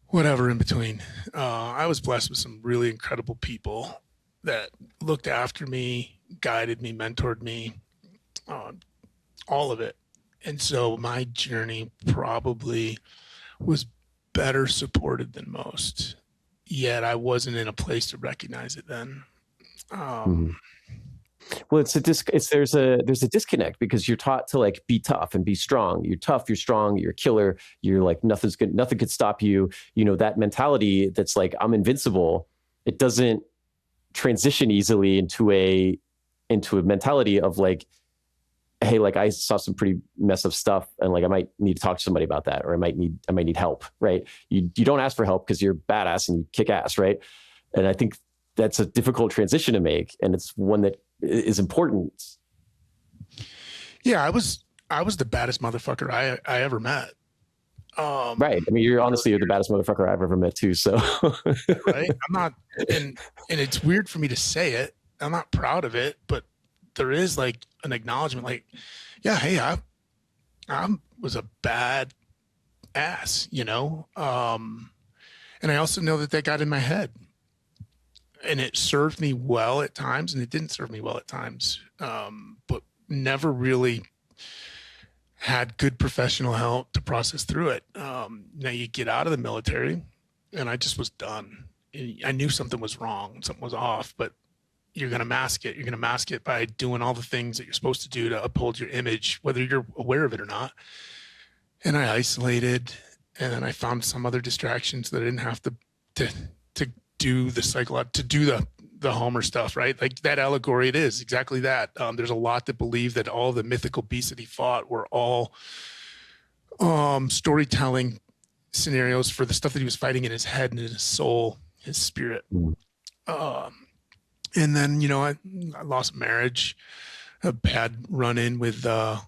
whatever in between. I was blessed with some really incredible people that looked after me, guided me, mentored me, all of it. And so my journey probably was better supported than most, yet I wasn't in a place to recognize it then. Well, there's a disconnect because you're taught to like be tough and be strong. You're tough, you're strong, you're a killer. You're like nothing could stop you. You know, that mentality that's like I'm invincible. It doesn't transition easily into a into a mentality of like, hey, like I saw some pretty messed up stuff, and like I might need to talk to somebody about that, or I might need help, right? You don't ask for help because you're badass and you kick ass, right? And I think that's a difficult transition to make, and it's one that is important. Yeah, I was the baddest motherfucker I ever met. Right. I mean, you're the baddest motherfucker I've ever met too. So, right. I'm not, and it's weird for me to say it. I'm not proud of it, but there is like an acknowledgement, like, yeah, hey, I was a bad ass, you know? And I also know that got in my head, and it served me well at times, and it didn't serve me well at times. But never really had good professional help to process through it. Now you get out of the military, and I just was done. I knew something was wrong, something was off, but you're going to mask it. You're going to mask it by doing all the things that you're supposed to do to uphold your image, whether you're aware of it or not. And I isolated, and then I found some other distractions that I didn't have to do the to do the Homer stuff, right? Like that allegory, it is exactly that. There's a lot that believe that all the mythical beasts that he fought were all storytelling scenarios for the stuff that he was fighting in his head and in his soul, his spirit. And then, you know, I lost marriage, a bad run-in with a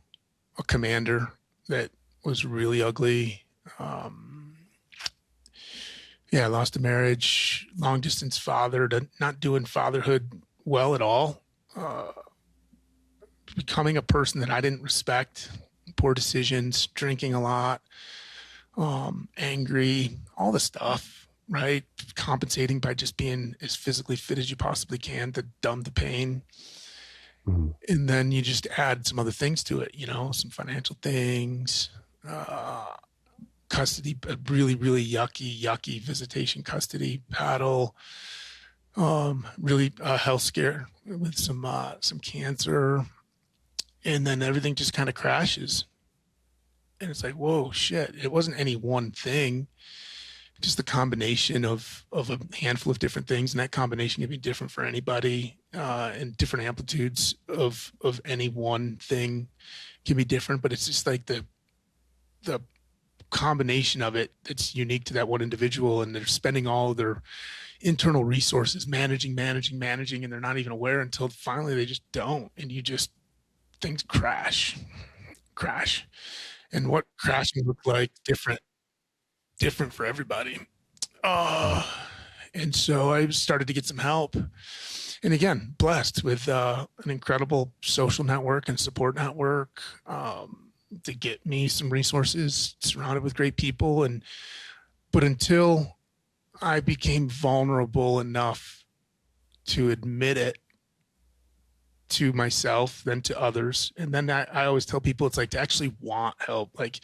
commander that was really ugly. I lost a marriage, long distance father, to not doing fatherhood well at all. Becoming a person that I didn't respect, poor decisions, drinking a lot, angry, all the stuff, right? Compensating by just being as physically fit as you possibly can to numb the pain. Mm-hmm. And then you just add some other things to it, you know, some financial things, custody, a really, really yucky visitation custody battle, really health scare with some cancer. And then everything just kind of crashes. And it's like, whoa, shit. It wasn't any one thing, just a combination of a handful of different things. And that combination can be different for anybody, and different amplitudes of any one thing can be different, but it's just like the combination of it that's unique to that one individual, and they're spending all of their internal resources managing, and they're not even aware until finally they just don't, and things crash. And what crashing looked like different for everybody. And so I started to get some help, and again, blessed with an incredible social network and support network, to get me some resources, surrounded with great people. But until I became vulnerable enough to admit it to myself, then to others, and then I always tell people, it's like to actually want help. Like,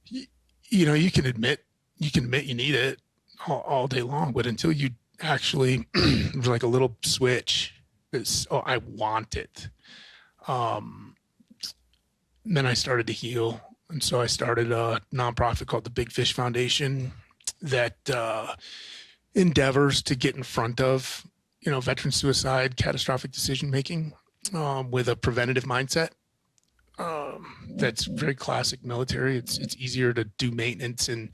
you know, you can admit you need it all day long, but until you actually like a little switch is, oh, I want it. Then I started to heal. And so I started a nonprofit called the Big Fish Foundation that endeavors to get in front of, you know, veteran suicide, catastrophic decision-making, with a preventative mindset. That's very classic military. It's easier to do maintenance and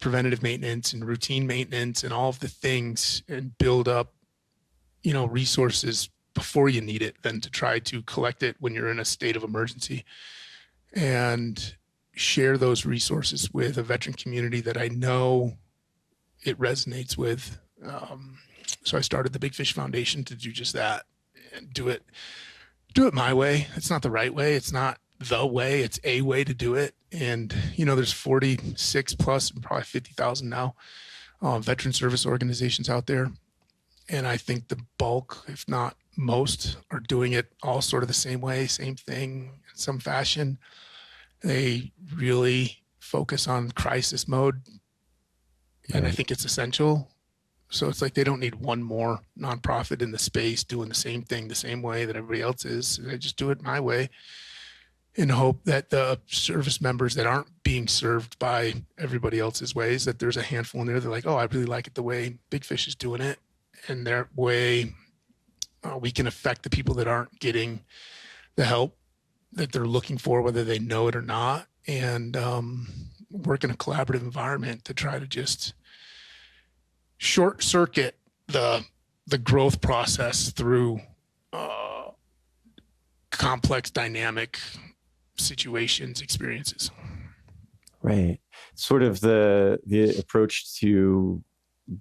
preventative maintenance and routine maintenance and all of the things, and build up, you know, resources before you need it than to try to collect it when you're in a state of emergency, and share those resources with a veteran community that I know it resonates with. So I started the Big Fish Foundation to do just that, and do it my way. It's not the right way. It's not the way. It's a way to do it. And, you know, there's 46 plus, probably 50,000 now, veteran service organizations out there. And I think the bulk, if not most, are doing it all sort of the same way, same thing in some fashion. They really focus on crisis mode, and I think it's essential. So it's like they don't need one more nonprofit in the space doing the same thing the same way that everybody else is. I just do it my way, in hope that the service members that aren't being served by everybody else's ways, that there's a handful in there. They're like, oh, I really like it the way Big Fish is doing it, and their way we can affect the people that aren't getting the help that they're looking for, whether they know it or not, and work in a collaborative environment to try to just short circuit the growth process through complex, dynamic situations, experiences. Right. Sort of the approach to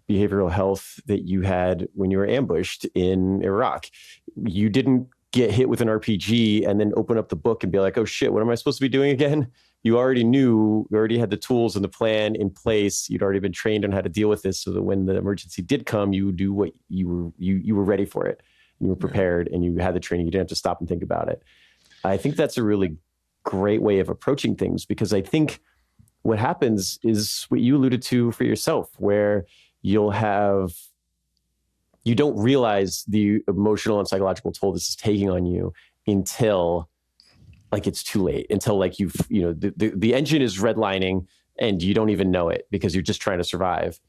behavioral health that you had when you were ambushed in Iraq. You didn't get hit with an RPG and then open up the book and be like, oh shit, what am I supposed to be doing again? You already knew, you already had the tools and the plan in place. You'd already been trained on how to deal with this so that when the emergency did come, you would do what you were ready for it. You were prepared and you had the training. You didn't have to stop and think about it. I think that's a really great way of approaching things, because I think what happens is what you alluded to for yourself, where you don't realize the emotional and psychological toll this is taking on you until like it's too late, until like the engine is redlining and you don't even know it because you're just trying to survive.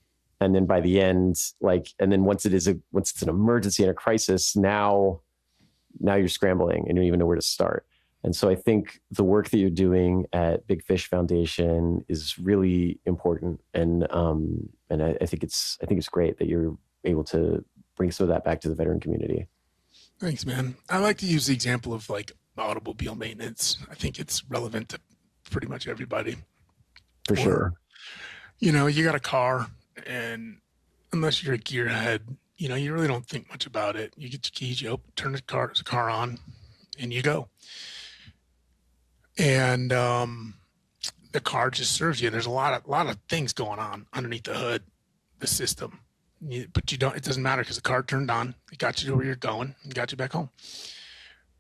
And then by the end, and then once it's an emergency and a crisis, now you're scrambling and you don't even know where to start. And so I think the work that you're doing at Big Fish Foundation is really important. And I think it's great that you're able to bring some of that back to the veteran community. Thanks, man. I like to use the example of like automobile maintenance. I think it's relevant to pretty much everybody. For sure. You got a car, and unless you're a gearhead, you really don't think much about it. You get your keys, you turn the car on, and you go. And the car just serves you. There's a lot of things going on underneath the hood, the system. But it doesn't matter because the car turned on. It got you to where you're going and got you back home.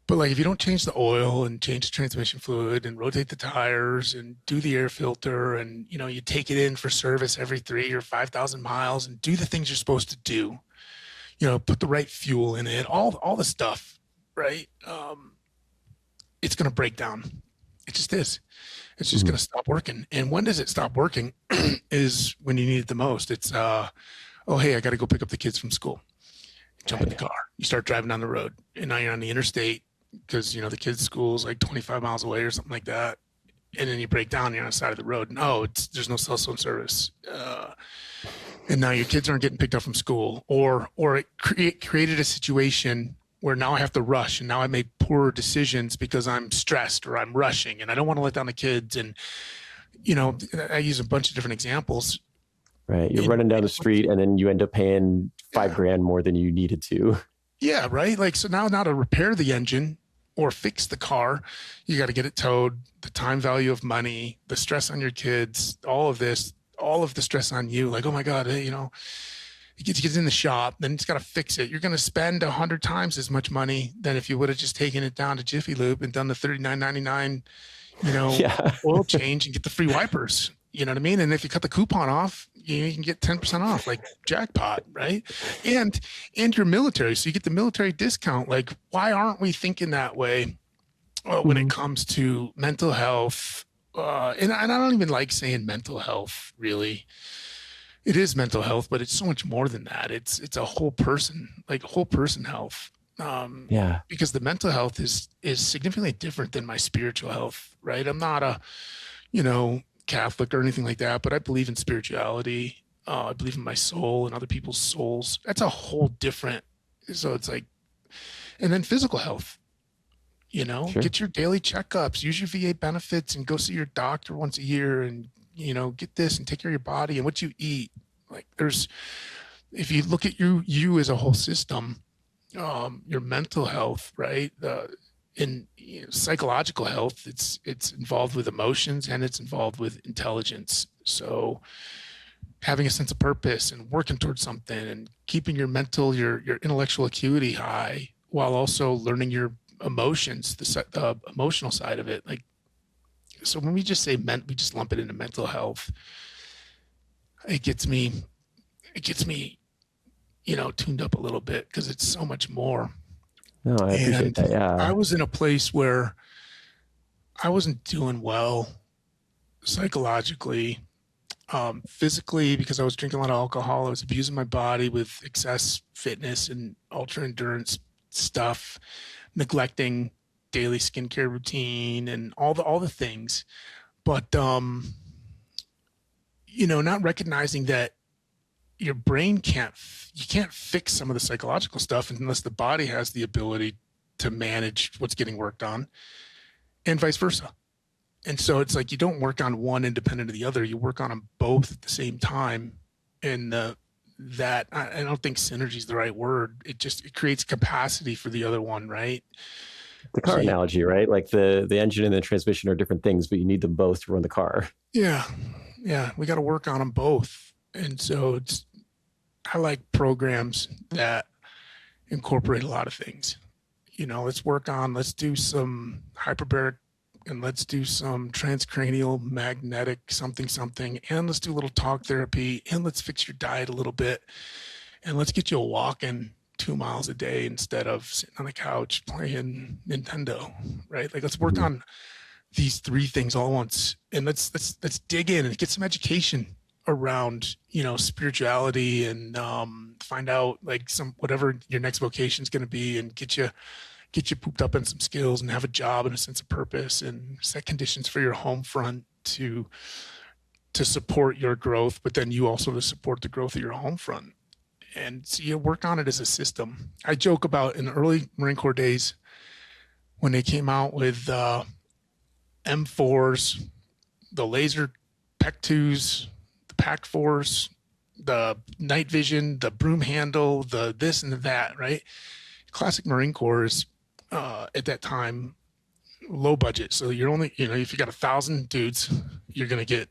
But like if you don't change the oil and change the transmission fluid and rotate the tires and do the air filter and you take it in for service every 3,000 or 5,000 miles and do the things you're supposed to do, put the right fuel in it, all the stuff, right? It's going to break down. It just is. It's just going to stop working. And when does it stop working? Is when you need it the most. It's oh hey, I got to go pick up the kids from school. Jump in the car. You start driving down the road, and now you're on the interstate because the kids' school is like 25 miles away or something like that. And then you break down. You're on the side of the road. No, there's no cell phone service. And now your kids aren't getting picked up from school, or it created a situation where now I have to rush, and now I make poor decisions because I'm stressed or I'm rushing, and I don't want to let down the kids. And I use a bunch of different examples. Right, you're running down the street, and then you end up paying $5,000 more than you needed to. Yeah, right. Like so now to repair the engine or fix the car, you got to get it towed. The time value of money, the stress on your kids, all of the stress on you. Like, oh my God, hey, it gets in the shop, then it's got to fix it. You're going to spend 100 times as much money than if you would have just taken it down to Jiffy Lube and done the $39.99, oil change and get the free wipers. You know what I mean? And if you cut the coupon off, you can get 10% off, like jackpot, right? And your military, so you get the military discount. Like, why aren't we thinking that way when it comes to mental health? And I don't even like saying mental health, really. It is mental health, but it's so much more than that. It's a whole person, like whole person health. Because the mental health is significantly different than my spiritual health, right? I'm not a, Catholic or anything like that, but I believe in spirituality. I believe in my soul and other people's souls. That's a whole different. So it's like, and then physical health. Sure. Get your daily checkups, use your VA benefits, and go see your doctor once a year, and get this and take care of your body and what you eat. Like if you look at you as a whole system, your mental health, right? In psychological health, it's involved with emotions and it's involved with intelligence. So having a sense of purpose and working towards something and keeping your intellectual acuity high while also learning your emotions, the emotional side of it. Like, so when we just say we just lump it into mental health, it gets me, tuned up a little bit because it's so much more. No, I appreciate that. Yeah. I was in a place where I wasn't doing well psychologically, physically, because I was drinking a lot of alcohol. I was abusing my body with excess fitness and ultra endurance stuff, neglecting daily skincare routine and all the things. But not recognizing that your brain you can't fix some of the psychological stuff unless the body has the ability to manage what's getting worked on, and vice versa. And so it's like you don't work on one independent of the other. You work on them both at the same time. And I don't think synergy is the right word. It creates capacity for the other one, right? The car analogy, right? Like the engine and the transmission are different things, but you need them both to run the car. Yeah. We got to work on them both. And so I like programs that incorporate a lot of things. Let's do some hyperbaric, and let's do some transcranial magnetic something, and let's do a little talk therapy, and let's fix your diet a little bit, and let's get you walking 2 miles a day instead of sitting on the couch playing Nintendo, right? Like, let's work on these 3 things all at once, and let's dig in and get some education around, spirituality, and find out like whatever your next vocation is going to be, and get you pooped up in some skills, and have a job and a sense of purpose, and set conditions for your home front to support your growth, but then you also to support the growth of your home front. And so you work on it as a system. I joke about in the early Marine Corps days when they came out with M4s, the laser PEC-2s, the PAC-4s, the night vision, the broom handle, the this and the that, right? Classic Marine Corps is at that time low budget. So you're only, if you got 1,000 dudes, you're going to get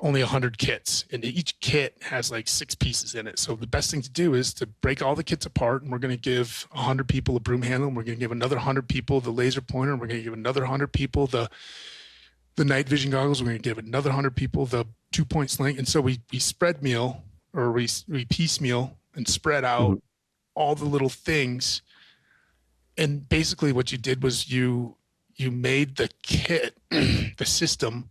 only 100 kits, and each kit has like 6 pieces in it. So the best thing to do is to break all the kits apart, and we're going to give 100 people a broom handle, and we're going to give another 100 people the laser pointer, and we're going to give another 100 people the night vision goggles. We're going to give another 100 people the 2-point sling. And so we spread meal, or we piecemeal and spread out all the little things. And basically what you did was you made the kit, the system,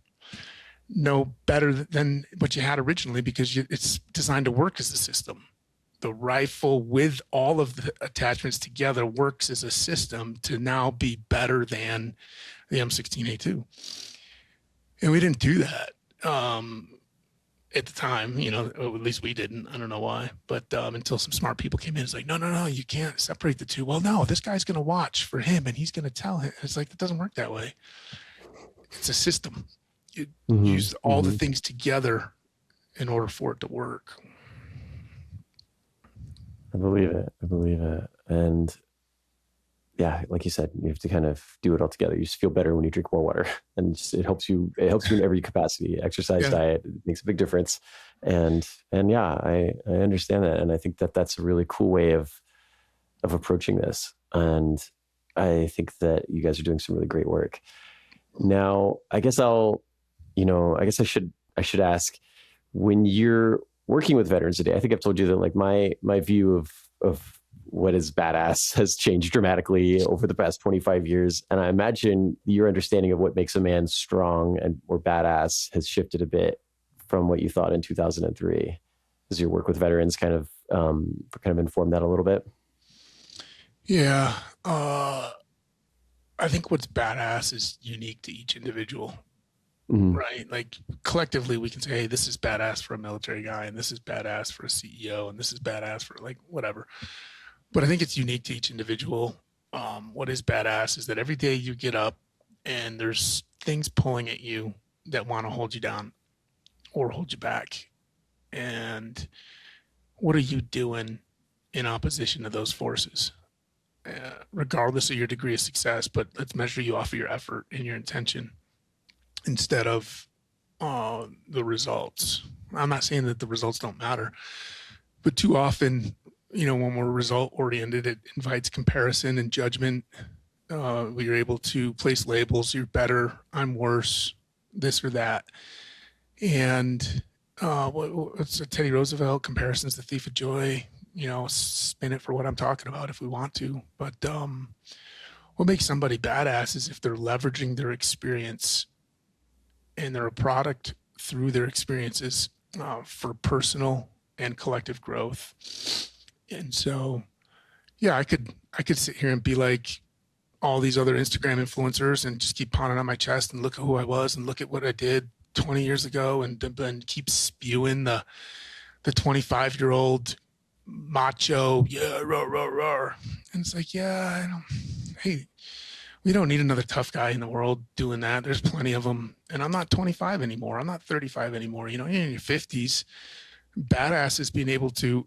no better than what you had originally, because it's designed to work as a system. The rifle with all of the attachments together works as a system to now be better than the M16A2. And we didn't do that at the time, at least we didn't. I don't know why, but until some smart people came in, it's like, no, you can't separate the two. Well, no, this guy's going to watch for him, and he's going to tell him. It's like, that doesn't work that way. It's a system. You use all the things together in order for it to work. I believe it. And yeah, like you said, you have to kind of do it all together. You just feel better when you drink more water, and it helps you in every capacity. Exercise, diet, it makes a big difference. And yeah, I understand that. And I think that's a really cool way of approaching this. And I think that you guys are doing some really great work. Now, I guess I should ask, when you're working with veterans today, I think I've told you that like my view of what is badass has changed dramatically over the past 25 years. And I imagine your understanding of what makes a man strong or badass has shifted a bit from what you thought in 2003. Does your work with veterans kind of inform that a little bit? Yeah. I think what's badass is unique to each individual, right? Like collectively we can say, hey, this is badass for a military guy, and this is badass for a CEO, and this is badass for like whatever. But I think it's unique to each individual. What is badass is that every day you get up and there's things pulling at you that want to hold you down or hold you back. And what are you doing in opposition to those forces? Regardless of your degree of success, but let's measure you off of your effort and your intention instead of the results. I'm not saying that the results don't matter, but too often, when we're result oriented, it invites comparison and judgment. We're able to place labels. You're better, I'm worse, this or that. And what's Teddy Roosevelt, comparison's the thief of joy. Spin it for what I'm talking about if we want to. But what makes somebody badass is if they're leveraging their experience and they're a product through their experiences for personal and collective growth. And so Yeah, I could sit here and be like all these other Instagram influencers and just keep pounding on my chest and look at who I was and look at what I did 20 years ago and then keep spewing the 25-year-old macho, yeah, roar, roar, roar. And it's like, yeah, I don't, hey, we don't need another tough guy in the world doing that. There's plenty of them. And I'm not 25 anymore. I'm not 35 anymore. You know, you're in your 50s. Badass is being able to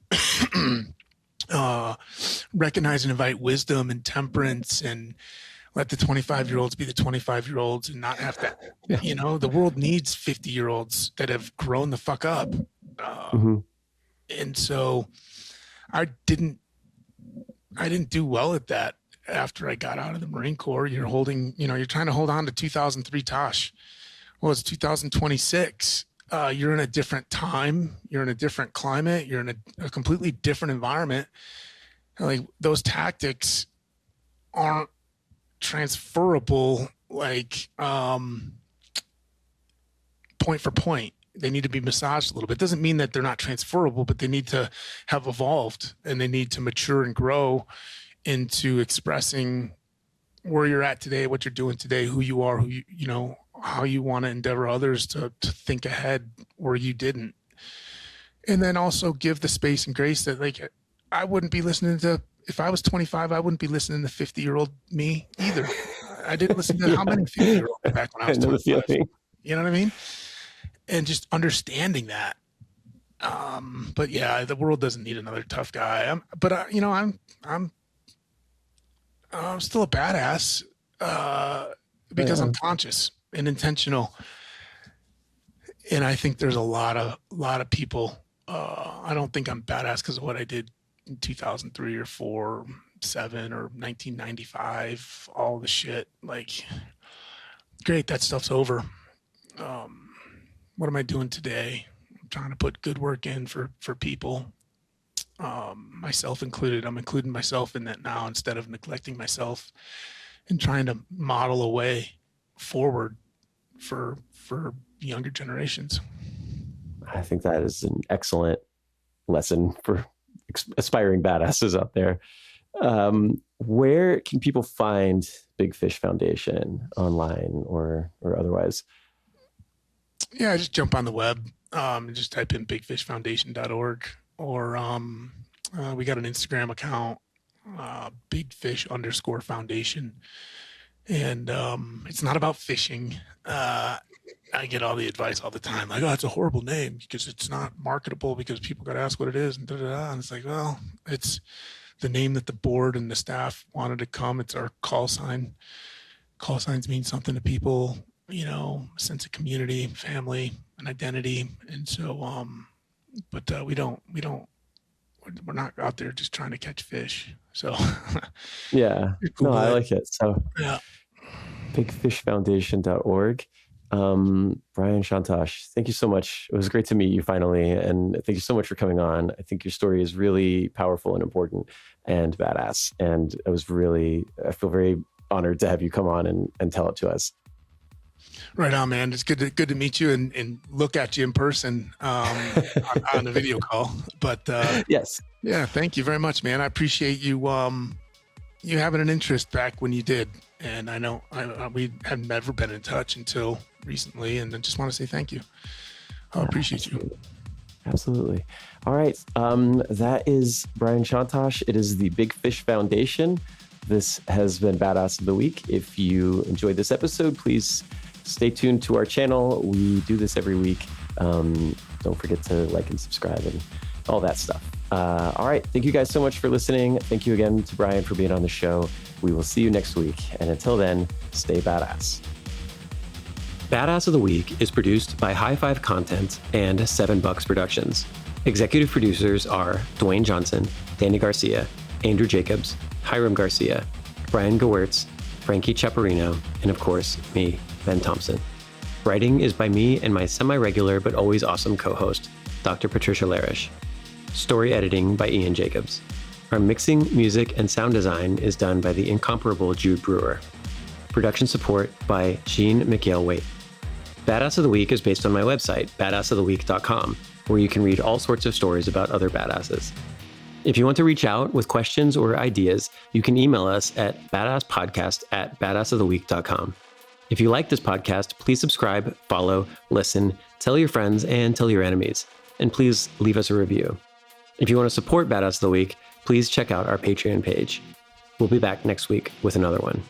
recognize and invite wisdom and temperance and let the 25-year-olds be the 25-year-olds and not have to, you know, the world needs 50-year-olds that have grown the fuck up. And so I didn't do well at that after I got out of the Marine Corps. You're trying to hold on to 2003 Tosh. Well, it's 2026. You're in a different time. You're in a different climate. You're in a completely different environment. Like those tactics aren't transferable, like point for point. They need to be massaged a little bit. It doesn't mean that they're not transferable, but they need to have evolved and they need to mature and grow into expressing where you're at today, what you're doing today, who you are, you know, how you want to endeavor others to think ahead where you didn't. And then also give the space and grace that, like, I wouldn't be listening to, if I was 25, I wouldn't be listening to 50-year-old me either. I didn't listen to how many 50-year-olds back when I was 25. You know what I mean? And just understanding that. But yeah, the world doesn't need another tough guy. I'm still a badass because I'm conscious and intentional. And I think there's a lot of people. I don't think I'm badass because of what I did in 2003 or 4, 7 or 1995. All the shit, like, great, that stuff's over. What am I doing today? I'm trying to put good work in for people, myself included. I'm including myself in that now instead of neglecting myself and trying to model a way forward for younger generations. I think that is an excellent lesson for aspiring badasses out there. Where can people find Big Fish Foundation online or otherwise? Yeah, just jump on the web. Just type in bigfishfoundation.org, or we got an Instagram account, bigfish_foundation. And it's not about fishing. I get all the advice all the time, like, oh, it's a horrible name because it's not marketable because people got to ask what it is. And And it's like, well, it's the name that the board and the staff wanted to come. It's our call sign. Call signs mean something to people, you know, a sense of community, family, and identity. And so, we're not out there just trying to catch fish. So yeah, cool. No, I like it. So yeah, bigfishfoundation.org. Brian Chontosh, thank you so much. It was great to meet you finally. And thank you so much for coming on. I think your story is really powerful and important and badass. And I feel very honored to have you come on and tell it to us. Right on, man. It's good to meet you and look at you in person on the video call. But yes, yeah, thank you very much, man. I appreciate you having an interest back when you did, and I know we had never been in touch until recently, and I just want to say thank you. I appreciate you. Absolutely. All right, that is Brian Chontosh. It is the Big Fish Foundation. This has been Badass of the Week. If you enjoyed this episode, please stay tuned to our channel. We do this every week. Don't forget to like and subscribe and all that stuff. All right. Thank you guys so much for listening. Thank you again to Brian for being on the show. We will see you next week. And until then, stay badass. Badass of the Week is produced by High Five Content and $7 Productions. Executive producers are Dwayne Johnson, Danny Garcia, Andrew Jacobs, Hiram Garcia, Brian Gewertz, Frankie Chaparino, and of course, me, Ben Thompson. Writing is by me and my semi-regular but always awesome co-host, Dr. Patricia Larish. Story editing by Ian Jacobs. Our mixing, music, and sound design is done by the incomparable Jude Brewer. Production support by Jean McHale-Waite. Badass of the Week is based on my website, badassoftheweek.com, where you can read all sorts of stories about other badasses. If you want to reach out with questions or ideas, you can email us at badasspodcast@badassoftheweek.com. If you like this podcast, please subscribe, follow, listen, tell your friends, and tell your enemies. And please leave us a review. If you want to support Badass of the Week, please check out our Patreon page. We'll be back next week with another one.